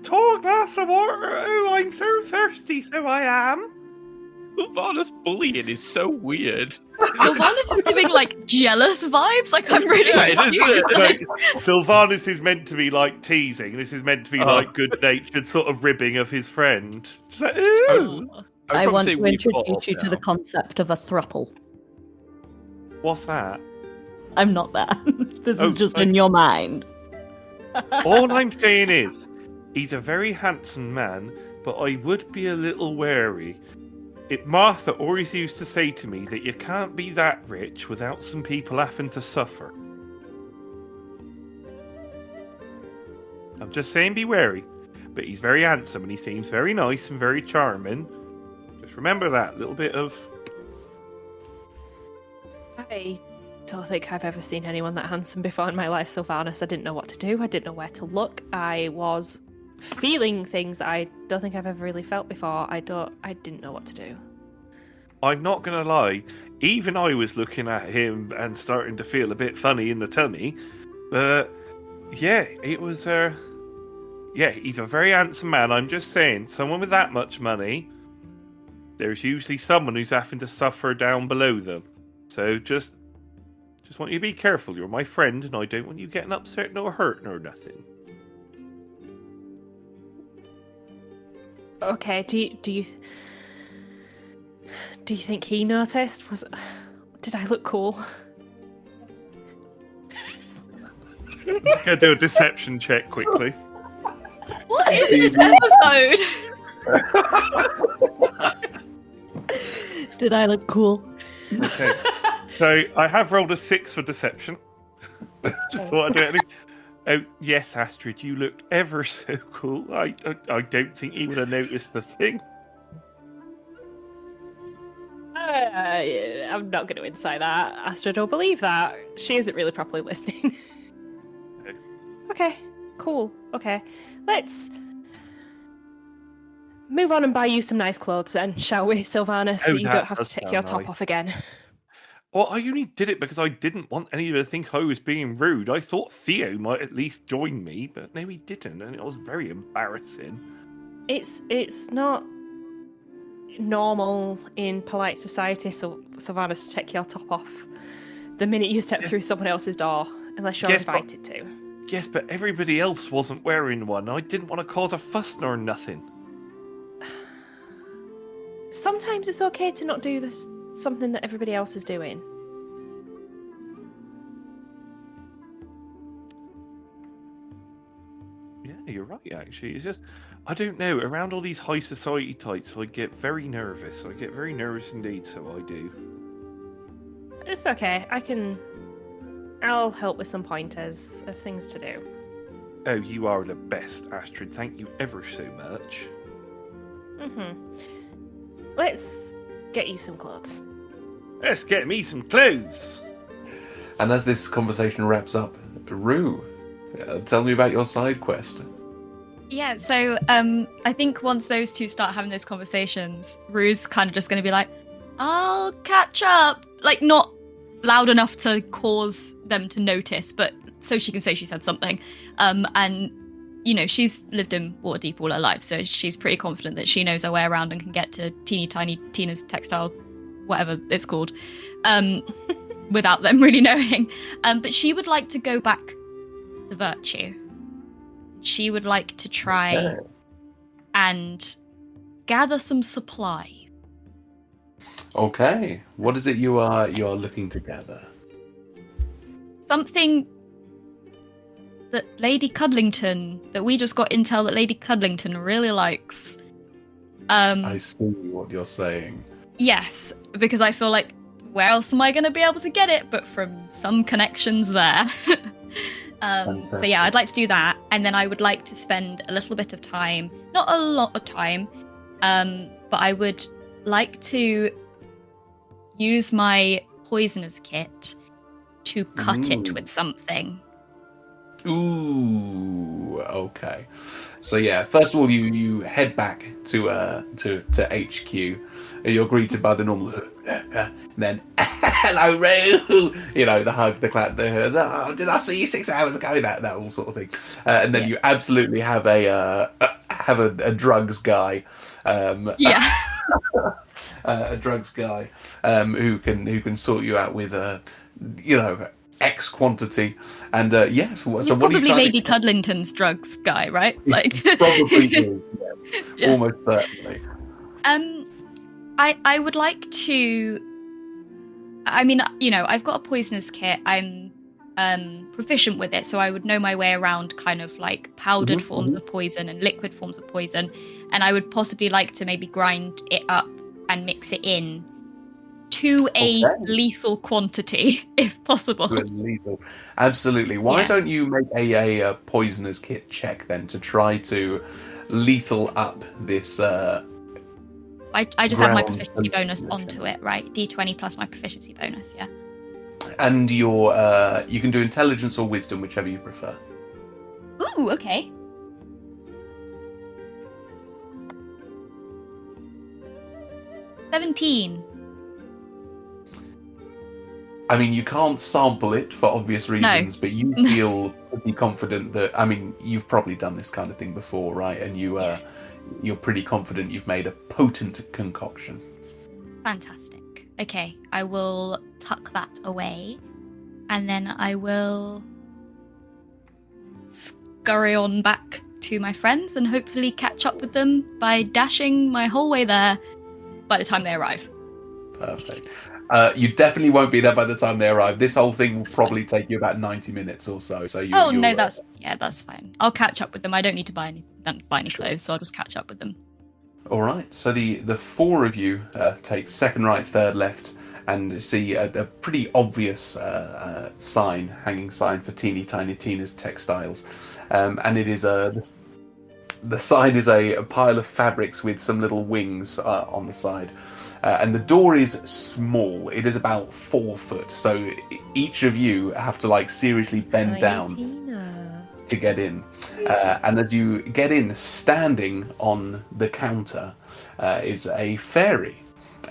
tall glass of water. Oh, I'm so thirsty, so I am. Sylvanas bullying is so weird. Sylvanas is giving like jealous vibes. Like I'm really confused. Like, Sylvanas is meant to be like teasing. This is meant to be like good-natured sort of ribbing of his friend. She's like, ooh. I want to introduce you to the concept of a thruple. What's that? I'm not there. This is just in your mind. All I'm saying is, he's a very handsome man, but I would be a little wary. Martha always used to say to me that you can't be that rich without some people having to suffer. I'm just saying be wary. But he's very handsome and he seems very nice and very charming. Just remember that little bit of... I don't think I've ever seen anyone that handsome before in my life, Sylvanas. I didn't know what to do. I didn't know where to look. I was feeling things I don't think I've ever really felt before. I didn't know what to do. I'm not going to lie. Even I was looking at him and starting to feel a bit funny in the tummy. Yeah, it was... Yeah, he's a very handsome man. I'm just saying, someone with that much money, there's usually someone who's having to suffer down below them. So just want you to be careful. You're my friend, and I don't want you getting upset nor hurt nor nothing. Okay, do you think he noticed? Did I look cool? I'm gonna do a deception check quickly. What is this episode? Did I look cool? Okay. So I have rolled a 6 for deception. Just thought I'd do it. Oh, yes, Astryd, you looked ever so cool. I don't think he would have noticed the thing. I'm not going to incite that. Astryd will believe that. She isn't really properly listening. Okay, cool. Okay, let's move on and buy you some nice clothes then, shall we, Sylvanas, so you don't have to take your top off again. Well, I only did it because I didn't want anyone to think I was being rude. I thought Theo might at least join me, but no, he didn't, and it was very embarrassing. It's not normal in polite society, so Sylvanas, to take your top off the minute you step through someone else's door, unless you're invited to. Yes, but everybody else wasn't wearing one. I didn't want to cause a fuss nor nothing. Sometimes it's okay to not do this something that everybody else is doing. Yeah, you're right, actually. It's just, I don't know, around all these high society types, I get very nervous. I get very nervous indeed, so I do. It's okay. I'll help with some pointers of things to do. Oh, you are the best, Astryd. Thank you ever so much. Let's get you some clothes. Let's get me some clothes. And as this conversation wraps up, Rue, tell me about your side quest. Yeah, so I think once those two start having those conversations, Rue's kind of just going to be like, I'll catch up. Like, not loud enough to cause them to notice, but so she can say she said something. And, you know, she's lived in Waterdeep all her life, so she's pretty confident that she knows her way around and can get to teeny tiny Tina's textile, whatever it's called, without them really knowing. But she would like to go back to Virtue. She would like to try and gather some supply. Okay. What is it you are looking to gather? Something that Lady Cuddlington, that we just got intel that Lady Cuddlington really likes. I see what you're saying. Yes, because I feel like, where else am I going to be able to get it but from some connections there? So yeah, I'd like to do that, and then I would like to spend a little bit of time, not a lot of time, but I would like to use my poisoner's kit to cut it with something. Ooh, okay. So yeah, first of all, you head back to HQ. You're greeted by the normal, then hello, Roo. You know, the hug, the clap, oh, did I see you 6 hours ago? That all sort of thing. And then you absolutely have a drugs guy. Yeah. A drugs guy who can sort you out with X quantity, and yes. So He's what are probably you trying Lady to... Cudlington's drugs guy, right? Like Probably is, Yeah. almost certainly. I would like to. I mean, I've got a poisonous kit. I'm proficient with it, so I would know my way around kind of like powdered forms of poison and liquid forms of poison, and I would possibly like to maybe grind it up and mix it in to a lethal quantity, if possible. Lethal, absolutely. Why don't you make a poisoner's kit check then to try to lethal up this? I just add my proficiency bonus onto it, right? D20 plus my proficiency bonus, yeah. And you can do intelligence or wisdom, whichever you prefer. Ooh, okay. $17. I mean, you can't sample it for obvious reasons, but you feel pretty confident that, I mean, you've probably done this kind of thing before, right? And you're pretty confident you've made a potent concoction. Fantastic. Okay, I will tuck that away, and then I will scurry on back to my friends and hopefully catch up with them by dashing my whole way there by the time they arrive. Perfect. You definitely won't be there by the time they arrive. This whole thing will probably take you about 90 minutes or so. That's fine. I'll catch up with them. I don't need to buy any clothes, so I'll just catch up with them. All right. So the four of you take second right, third left, and see a pretty obvious hanging sign for Teeny Tiny Tina's Textiles, and it is the side is a pile of fabrics with some little wings on the side. And the door is small. It is about 4 foot. So each of you have to seriously bend down to get in. And as you get in, standing on the counter is a fairy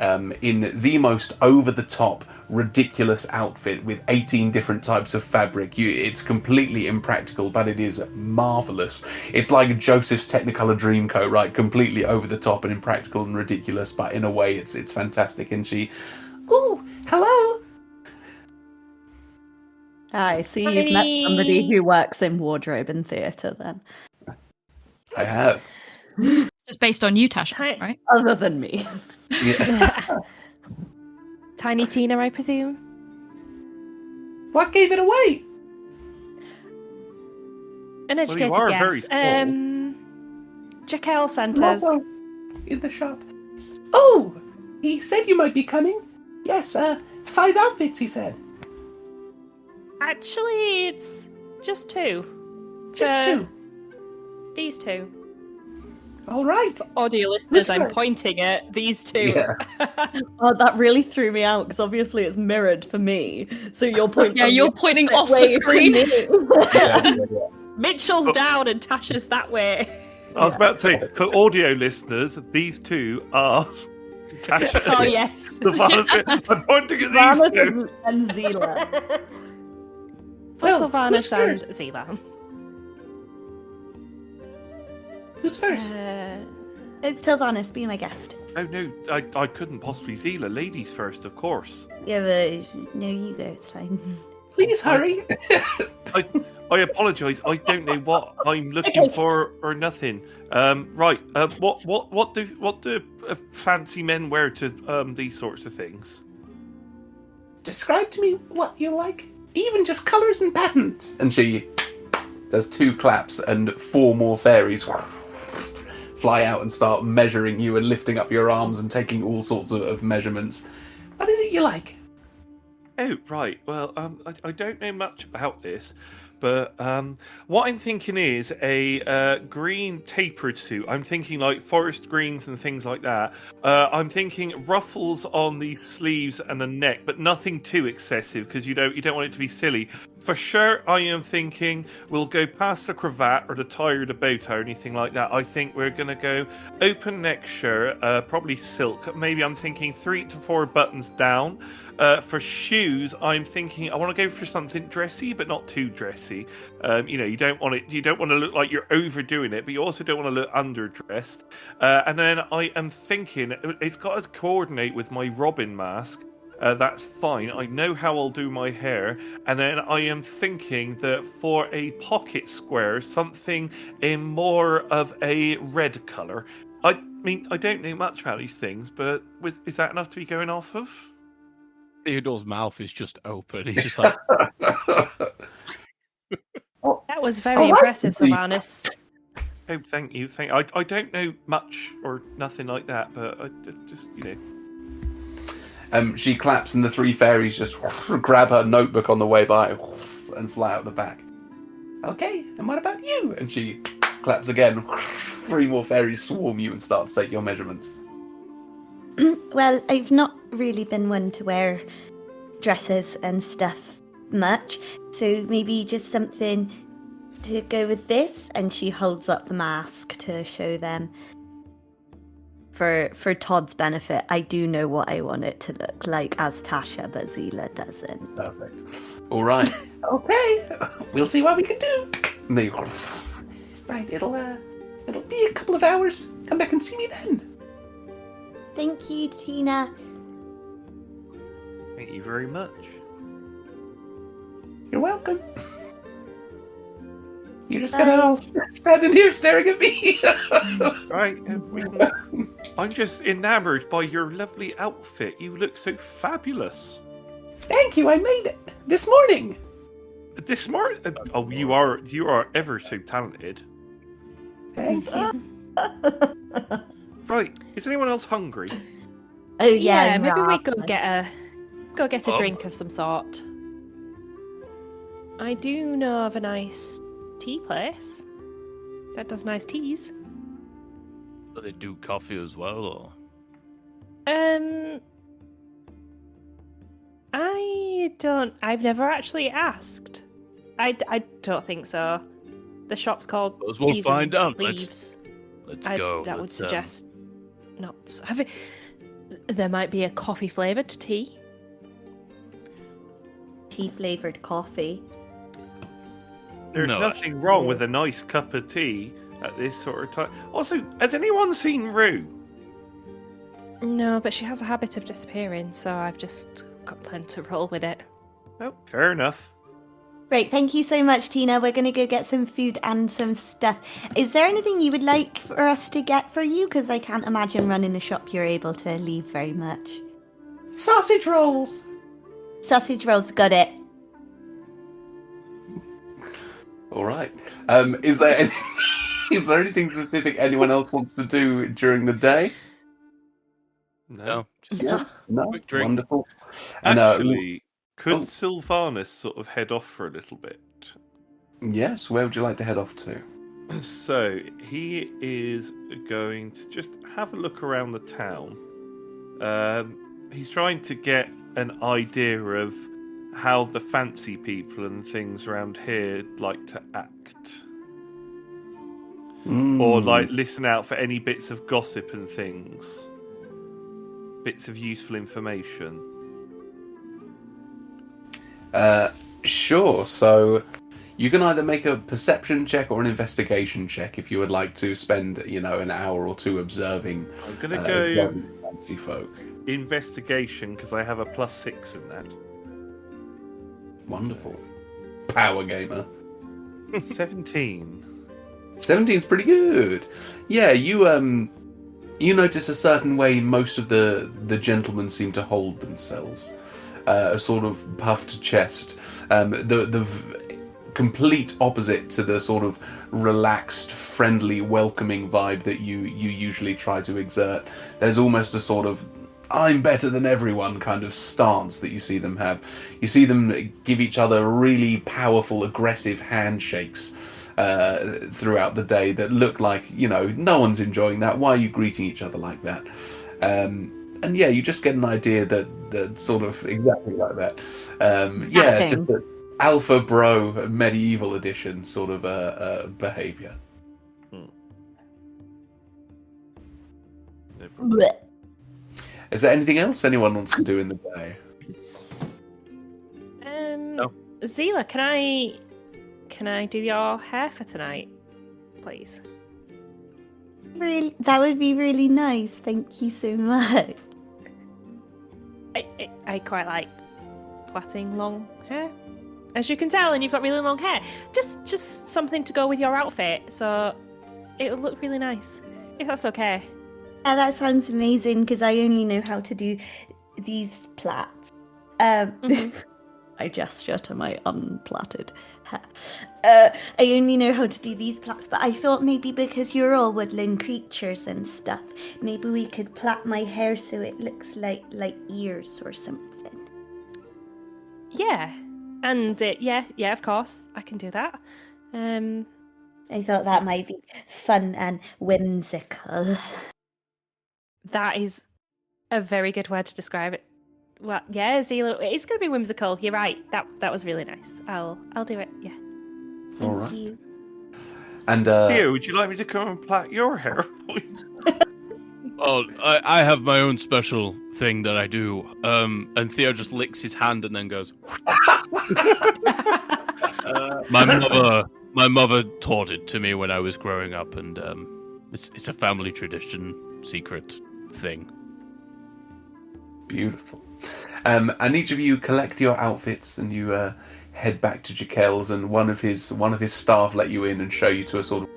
in the most over-the-top, ridiculous outfit with 18 different types of fabric. It's completely impractical, but it is marvellous. It's like Joseph's Technicolor Dreamcoat, right? Completely over the top and impractical and ridiculous, but in a way it's fantastic. And she, ooh, hello. I see you've met somebody who works in wardrobe and theatre then. I have. Just based on you, Tash, right? Other than me. Yeah. Tiny Tina, I presume? What gave it away? An educated you are guess. very small. Jaquelle sent us. In the shop. Oh, he said you might be coming. Yes, 5 outfits, he said. Actually, it's just 2. Just 2. These 2. All right. For audio listeners, I'm pointing at these 2. Yeah. Oh, that really threw me out because obviously it's mirrored for me. So you're pointing. Yeah, you're pointing off the screen. Yeah. Mitchell's down and Tasha's that way. I was about to say, for audio listeners, these 2 are Tasha. Oh yes. I'm pointing at these 2. And Zila. Sylvanas and Zila. Who's first? It's Sylvanas, be my guest. Oh no, I couldn't possibly Zila. Ladies first, of course. Yeah, but no, you go, it's fine. Please hurry. I apologise. I don't know what I'm looking for or nothing. Right. What do fancy men wear to these sorts of things? Describe to me what you like. Even just colours and patterns. And she does 2 claps, and 4 more fairies fly out and start measuring you and lifting up your arms and taking all sorts of measurements. What is it you like? Oh, right. Well, I don't know much about this, but what I'm thinking is a green tapered suit. I'm thinking like forest greens and things like that. I'm thinking ruffles on the sleeves and the neck, but nothing too excessive because you don't want it to be silly. For sure, I am thinking we'll go past the cravat or the tie or the bow tie or anything like that. I think we're going to go open neck shirt, probably silk. Maybe I'm thinking 3 to 4 buttons down. For shoes, I'm thinking I want to go for something dressy, but not too dressy. You don't want it. You don't want to look like you're overdoing it, but you also don't want to look underdressed. And then I am thinking it's got to coordinate with my Robin mask. That's fine. I know how I'll do my hair. And then I am thinking that for a pocket square, something in more of a red colour. I mean, I don't know much about these things, but is that enough to be going off of? Theodore's mouth is just open. He's just like, That was very impressive, Sylvanus. Oh, thank you. I don't know much or nothing like that, but I just, She claps and the 3 fairies just grab her notebook on the way by and fly out the back. Okay, and what about you? And she claps again. 3 more fairies swarm you and start to take your measurements. Well, I've not really been one to wear dresses and stuff much, so maybe just something to go with this. And she holds up the mask to show them. For Todd's benefit, I do know what I want it to look like as Tasha, but Zila doesn't. Perfect. All right. Okay. We'll see what we can do. And they right. It'll be a couple of hours. Come back and see me then. Thank you, Tina. Thank you very much. You're welcome. You're just gonna stand in here staring at me. Right. I'm just enamored by your lovely outfit. You look so fabulous. Thank you. I made it this morning. This morning? Oh, you are ever so talented. Thank you. Right. Is anyone else hungry? Oh yeah, maybe we right. go get a drink of some sort. I do know of a nice tea place that does nice teas. do they do coffee as well, or? I've never actually asked. I don't think so. The shop's called Suppose we'll Teas find and out. Leaves. Let's go. That would Let's, suggest not. There might be a coffee flavoured tea. Tea flavoured coffee. There's nothing wrong with a nice cup of tea at this sort of time. Also, has anyone seen Rue? No, but she has a habit of disappearing, so I've just got planned to roll with it. Oh, fair enough. Great, thank you so much, Tina. We're going to go get some food and some stuff. Is there anything you would like for us to get for you? Because I can't imagine running a shop you're able to leave very much. Sausage rolls. Sausage rolls, got it. All right. Is there anything specific anyone else wants to do during the day? No. No. No. Quick drink. Wonderful. Actually, could Sylvanus sort of head off for a little bit? Yes. Where would you like to head off to? So, he is going to just have a look around the town. He's trying to get an idea of how the fancy people and things around here like to act. Or like listen out for any bits of gossip and things. Bits of useful information. Sure. So you can either make a perception check or an investigation check if you would like to spend, an hour or two observing. I'm going to go fancy folk. Investigation because I have a +6 in that. Wonderful. Power gamer. 17. 17's pretty good. Yeah, you notice a certain way most of the gentlemen seem to hold themselves. A sort of puffed chest. The complete opposite to the sort of relaxed, friendly, welcoming vibe that you usually try to exert. There's almost a sort of I'm better than everyone kind of stance that you see them have. You see them give each other really powerful, aggressive handshakes throughout the day that look like, no one's enjoying that. Why are you greeting each other like that? And yeah, you just get an idea that sort of exactly like that. alpha bro medieval edition sort of behaviour. No problem. Blech. Is there anything else anyone wants to do in the day? No. Zila, can I do your hair for tonight, please? Really, that would be really nice. Thank you so much. I quite like plaiting long hair, as you can tell, and you've got really long hair. Just something to go with your outfit, so it would look really nice, if that's okay. Yeah, that sounds amazing because I only know how to do these plaits. I gesture to my unplaited hair. I only know how to do these plaits, but I thought maybe because you're all woodland creatures and stuff, maybe we could plait my hair so it looks like ears or something. Yeah, and yeah, of course, I can do that. I thought that might be fun and whimsical. That is a very good word to describe it. Well, yeah, Zila, it's going to be whimsical. You're right. That was really nice. I'll do it. Yeah. All Thank right. you. And Theo, would you like me to come and plait your hair? Oh, I have my own special thing that I do. And Theo just licks his hand and then goes. My mother taught it to me when I was growing up, and it's a family tradition, secret thing. beautiful. And each of you collect your outfits, and you head back to Jaquelle's, and one of his staff let you in and show you to a sort of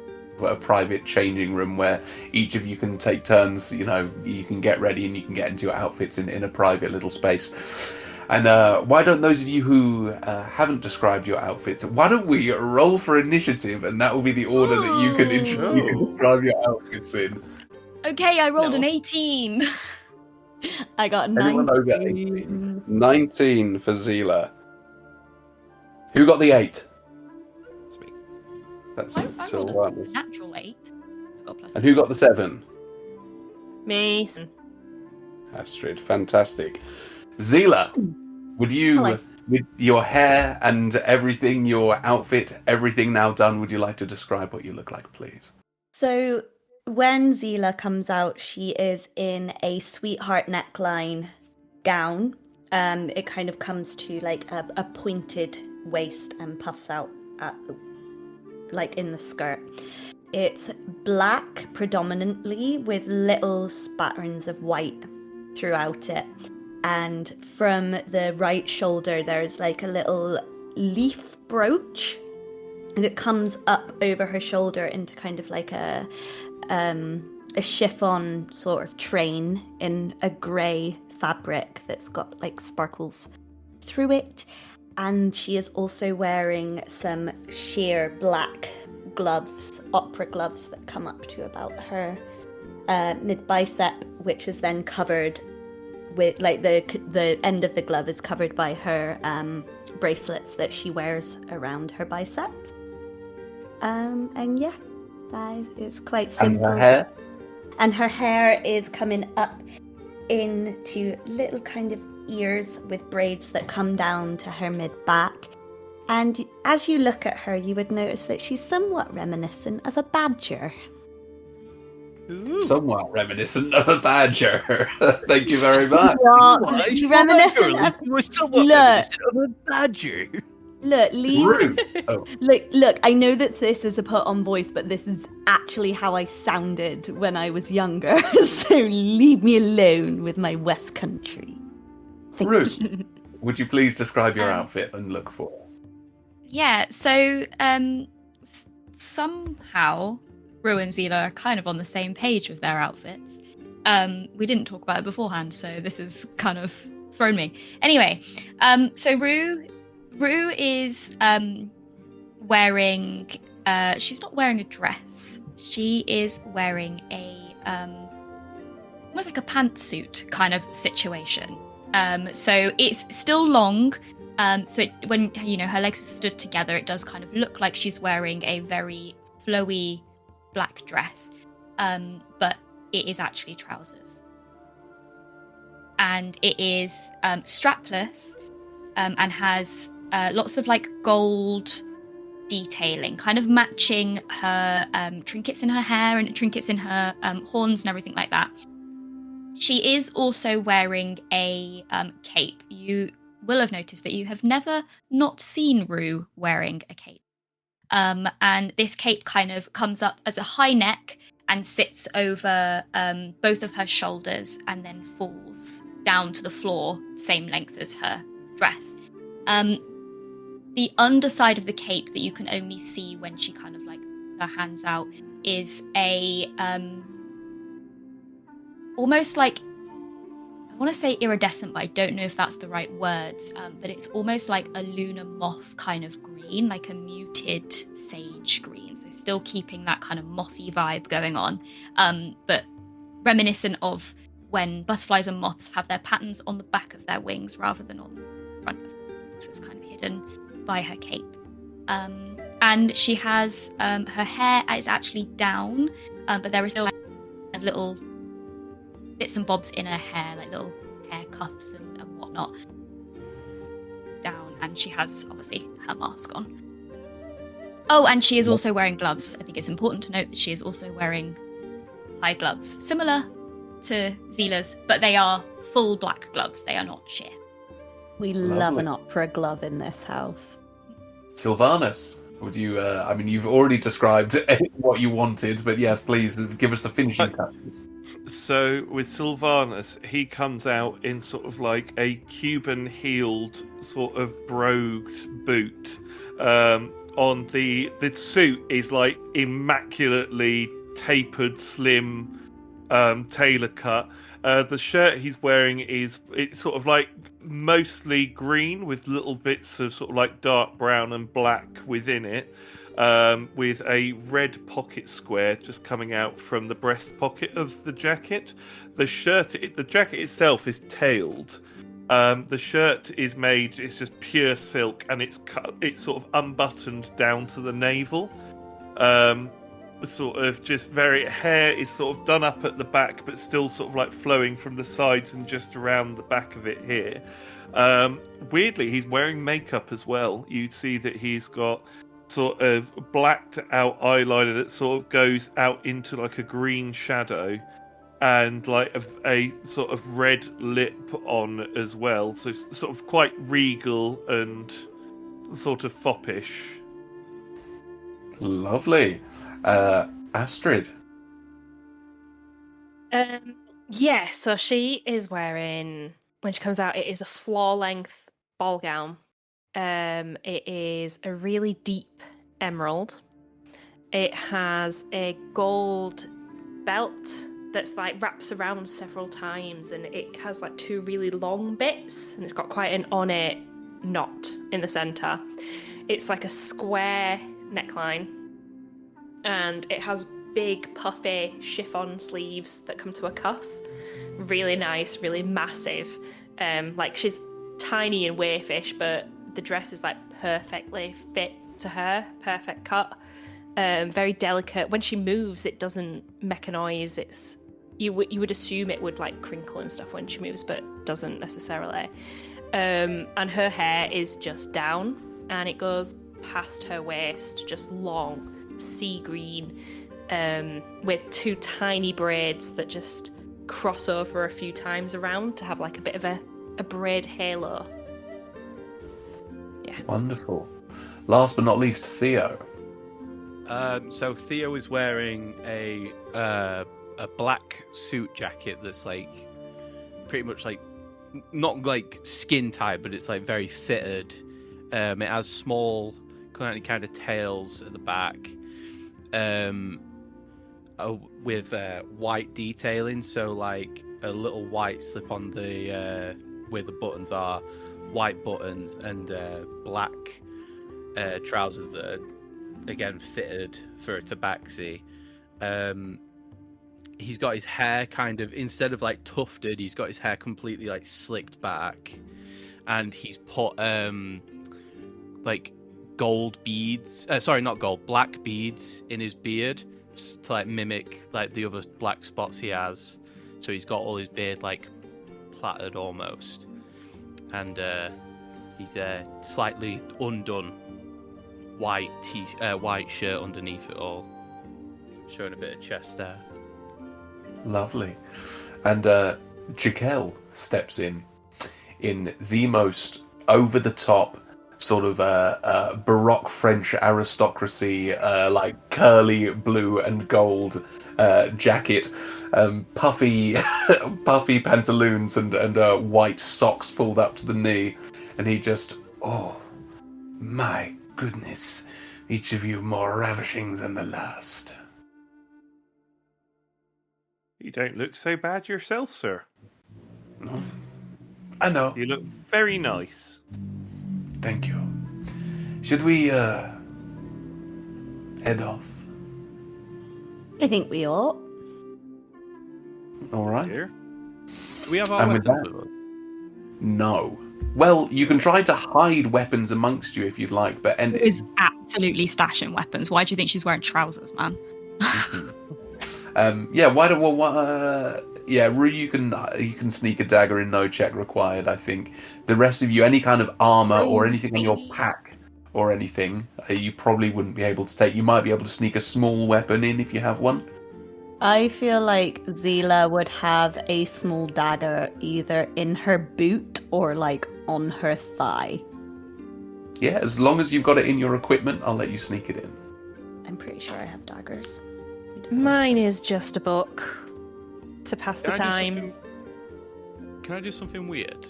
a private changing room where each of you can take turns. You know, you can get ready and you can get into your outfits in a private little space. And why don't those of you who haven't described your outfits, why don't we roll for initiative, and that will be the order that you can describe your outfits in. Okay, I rolled an 18. I got Anyone 19. over 18? 19 for Zila. Who got the 8? Sweet. That's I rolled Silvanus. a natural 8. I got plus And who got the 7? Me. Astryd. Fantastic. Zila, would you, Hello. with your hair and everything, your outfit, everything now done, would you like to describe what you look like, please? So when Zila comes out, she is in a sweetheart neckline gown. It kind of comes to like a pointed waist and puffs out at the, like in the skirt. It's black predominantly with little spatterns of white throughout it. And from the right shoulder, there's like a little leaf brooch that comes up over her shoulder into kind of like a chiffon sort of train in a grey fabric that's got like sparkles through it. And she is also wearing some sheer black gloves, opera gloves that come up to about her mid-bicep, which is then covered with like the end of the glove is covered by her bracelets that she wears around her biceps. And yeah, it's quite simple. And her hair? And her hair is coming up into little kind of ears with braids that come down to her mid-back. And as you look at her, you would notice that she's somewhat reminiscent of a badger. Somewhat reminiscent of a badger. Thank you very much. Reminiscent of... reminiscent of a badger. Look, leave... Rude. Oh. Look, I know that this is a put on voice, but this is actually how I sounded when I was younger. So leave me alone with my West Country. Thank you. Rude. Would you please describe your outfit and look for us? Yeah, so somehow Rue and Zila are kind of on the same page with their outfits. We didn't talk about it beforehand, so this has kind of thrown me. Anyway, so Rue is wearing... she's not wearing a dress. She is wearing a... almost like a pantsuit kind of situation. So it's still long. So when, you know, her legs are stood together, it does kind of look like she's wearing a very flowy black dress. But it is actually trousers. And it is strapless and has lots of like gold detailing, kind of matching her trinkets in her hair and trinkets in her horns and everything like that. She is also wearing a cape. You will have noticed that you have never not seen Rue wearing a cape. And this cape kind of comes up as a high neck and sits over both of her shoulders and then falls down to the floor, same length as her dress. The underside of the cape that you can only see when she kind of like her hands out is a almost like, I want to say iridescent, but I don't know if that's the right words. But it's almost like a lunar moth kind of green, like a muted sage green. So still keeping that kind of mothy vibe going on, but reminiscent of when butterflies and moths have their patterns on the back of their wings rather than on the front of them. So it's kind of hidden by her cape. And she has her hair is actually down, but there is still little bits and bobs in her hair, like little hair cuffs and whatnot down, and she has obviously her mask on. Oh, and she is also wearing gloves. I think it's important to note that she is also wearing high gloves, similar to Zila's, but they are full black gloves. They are not sheer. We love an opera glove in this house. Sylvanus, would you, I mean, you've already described what you wanted, but yes, please give us the finishing touches. So with Sylvanus, he comes out in sort of like a Cuban-heeled sort of brogued boot. On the suit is like immaculately tapered, slim, tailor cut. The shirt he's wearing it's sort of like mostly green with little bits of sort of like dark brown and black within it. With a red pocket square just coming out from the breast pocket of the jacket. The jacket itself is tailed. The shirt is made, it's just pure silk, and it's sort of unbuttoned down to the navel. Sort of just hair is sort of done up at the back, but still sort of like flowing from the sides and just around the back of it here. Weirdly, he's wearing makeup as well. You see that he's got sort of blacked out eyeliner that sort of goes out into like a green shadow, and like a sort of red lip on as well. So sort of quite regal and sort of foppish. Lovely. Astryd. Yeah, so she is wearing, when she comes out, it is a floor-length ball gown. It is a really deep emerald. It has a gold belt that's like wraps around several times, and it has like two really long bits, and it's got quite an ornate knot in the center. It's like a square neckline, and it has big puffy chiffon sleeves that come to a cuff. Really nice, really massive. Like she's tiny and waifish, but the dress is like perfectly fit to her, perfect cut. Very delicate. When she moves, it doesn't make a noise. You would assume it would like crinkle and stuff when she moves, but doesn't necessarily. And her hair is just down, and it goes past her waist, just long, sea green, with two tiny braids that just cross over a few times around to have like a bit of a braid halo. Yeah. Wonderful. Last but not least, Theo. So Theo is wearing a black suit jacket that's like pretty much like not like skin tight, but it's like very fitted. It has small kind of tails at the back, with white detailing. So like a little white slip on the where the buttons are, white buttons, and black trousers that are again fitted for a tabaxi. He's got his hair kind of, instead of like tufted, he's got his hair completely like slicked back, and he's put like gold beads, black beads in his beard to like mimic like the other black spots he has. So he's got all his beard like plaited almost, and He's slightly undone, white shirt underneath it all, showing a bit of chest there. Lovely. And Jaquelle steps in the most over-the-top sort of Baroque French aristocracy, like curly blue and gold jacket, puffy pantaloons and white socks pulled up to the knee, and he just, oh my goodness, each of you more ravishing than the last. You don't look so bad yourself, sir. No, I know. You look very nice. Thank you. Should we head off? I think we ought. All right. Dear. Do we have our And with weapons that- with us? No. Well, you can try to hide weapons amongst you if you'd like, but Who is absolutely stashing weapons. Why do you think she's wearing trousers, man? yeah. Why don't yeah, Rue, you can sneak a dagger in, no check required. I think the rest of you, any kind of armor or Rue's anything in your baby. pack or anything, you probably wouldn't be able to take. You might be able to sneak a small weapon in if you have one. I feel like Zila would have a small dagger either in her boot or like on her thigh. Yeah, as long as you've got it in your equipment, I'll let you sneak it in. I'm pretty sure I have daggers. Mine is just a book to pass the time. Can I do something weird?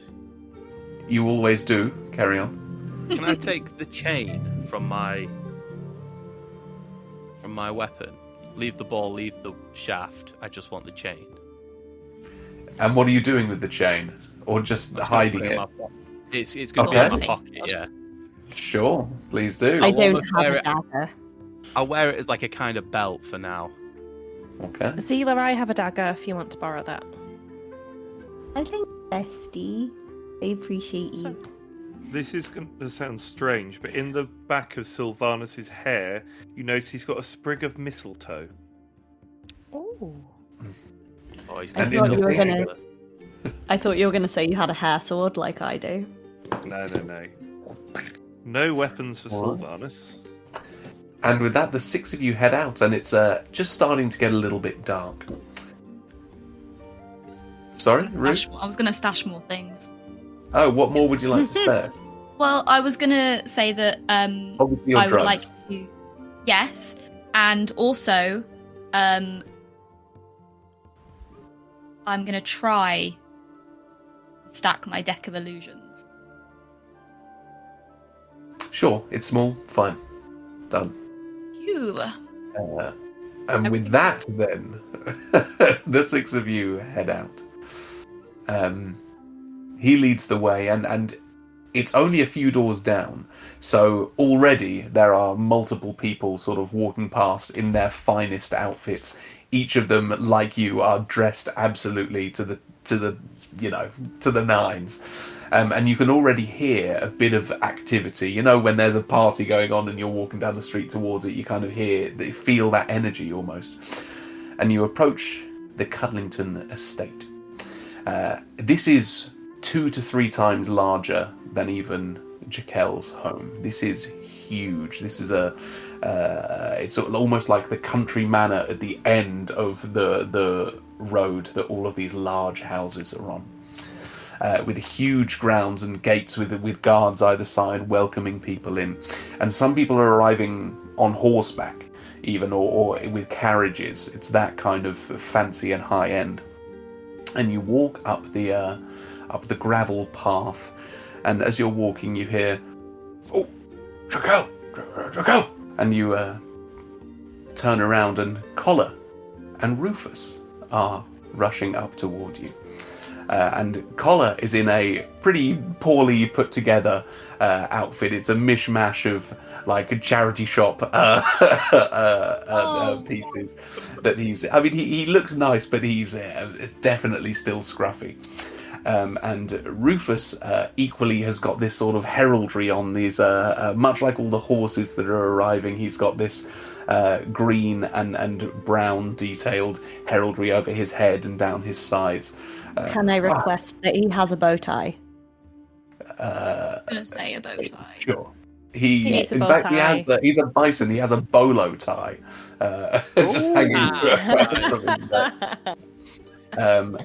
You always do. Carry on. Can I take the chain from my weapon? Leave the ball, leave the shaft. I just want the chain. And what are you doing with the chain? Or just hiding it? It's going to Okay. be in my pocket, yeah. Sure, please do. I I don't almost have wear a it- dagger. I'll wear it as like a kind of belt for now. Okay. Zila, I have a dagger if you want to borrow that. I think bestie. I appreciate you. This is going to sound strange, but in the back of Sylvanus's hair, you notice he's got a sprig of mistletoe. Oh. Oh, he's I And gonna in thought the you were picture- gonna. I thought you were gonna say you had a hair sword like I do. No. No weapons for What? Sylvanus. And with that, the six of you head out, and it's just starting to get a little bit dark. Sorry, Rue? I was going to stash more things. Oh, what more would you like to spare? Well, I was going to say that Obviously, your I drugs. would like to... Yes. And also, I'm going to try stack my deck of illusions. Sure, it's small. Fine. Done. Phew. And with that, then, the six of you head out. He leads the way, and it's only a few doors down. So already there are multiple people sort of walking past in their finest outfits. Each of them, like you, are dressed absolutely to the nines. And you can already hear a bit of activity. You know, when there's a party going on and you're walking down the street towards it, you kind of feel that energy almost. And you approach the Cuddlington estate. This is 2 to 3 times larger than even Jaquelle's home. This is huge. This is it's almost like the country manor at the end of the road that all of these large houses are on. With huge grounds and gates with guards either side welcoming people in. And some people are arriving on horseback even, or with carriages. It's that kind of fancy and high end. And you walk up the gravel path, and as you're walking you hear, "Oh, Jaquelle!" And you turn around, and Collar and Rufus are rushing up toward you. And Collar is in a pretty poorly put together outfit. It's a mishmash of like a charity shop pieces that he's. I mean, he looks nice, but he's definitely still scruffy. And Rufus equally has got this sort of heraldry on these, much like all the horses that are arriving. He's got this green and brown detailed heraldry over his head and down his sides. Can I request that he has a bow tie? Gonna say a bow tie. Sure. He needs a In bow fact, tie. he's a bison. He has a bolo tie, just Ooh. hanging Ah. from his neck.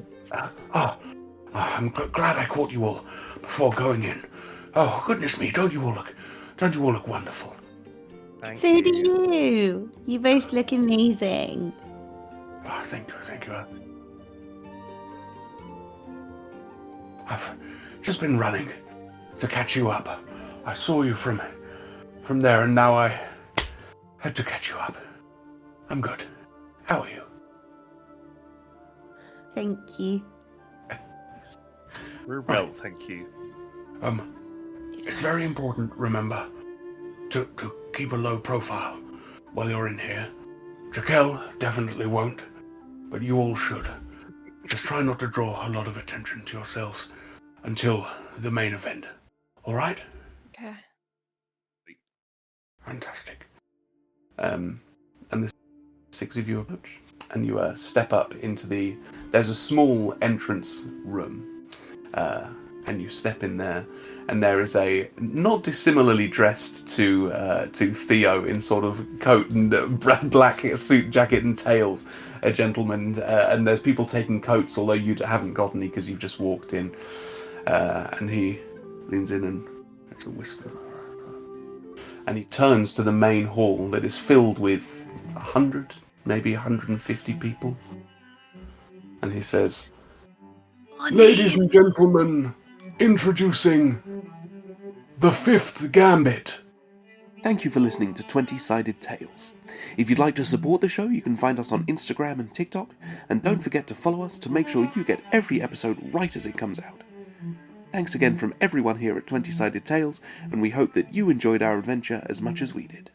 I'm glad I caught you all before going in. Oh goodness me! Don't you all look wonderful? Thank So do you. You both look amazing. Oh, thank you. I've just been running to catch you up. I saw you from there, and now I had to catch you up. I'm good. How are you? Thank you. We're well, thank you. It's very important, remember, to keep a low profile while you're in here. Jaquelle definitely won't, but you all should. Just try not to draw a lot of attention to yourselves until the main event. All right? Okay. Fantastic. And the 6 of you approach, and you step up into there's a small entrance room, and you step in there, and there is a not dissimilarly dressed to Theo in sort of coat and black suit jacket and tails, a gentleman, and there's people taking coats, although you haven't got any because you've just walked in, and he leans in and it's a whisper. And he turns to the main hall that is filled with 100, maybe 150 people. And he says, "Ladies and gentlemen, introducing the 5th Gambit." Thank you for listening to 20-Sided Tales. If you'd like to support the show, you can find us on Instagram and TikTok. And don't forget to follow us to make sure you get every episode right as it comes out. Thanks again from everyone here at 20-Sided Tales, and we hope that you enjoyed our adventure as much as we did.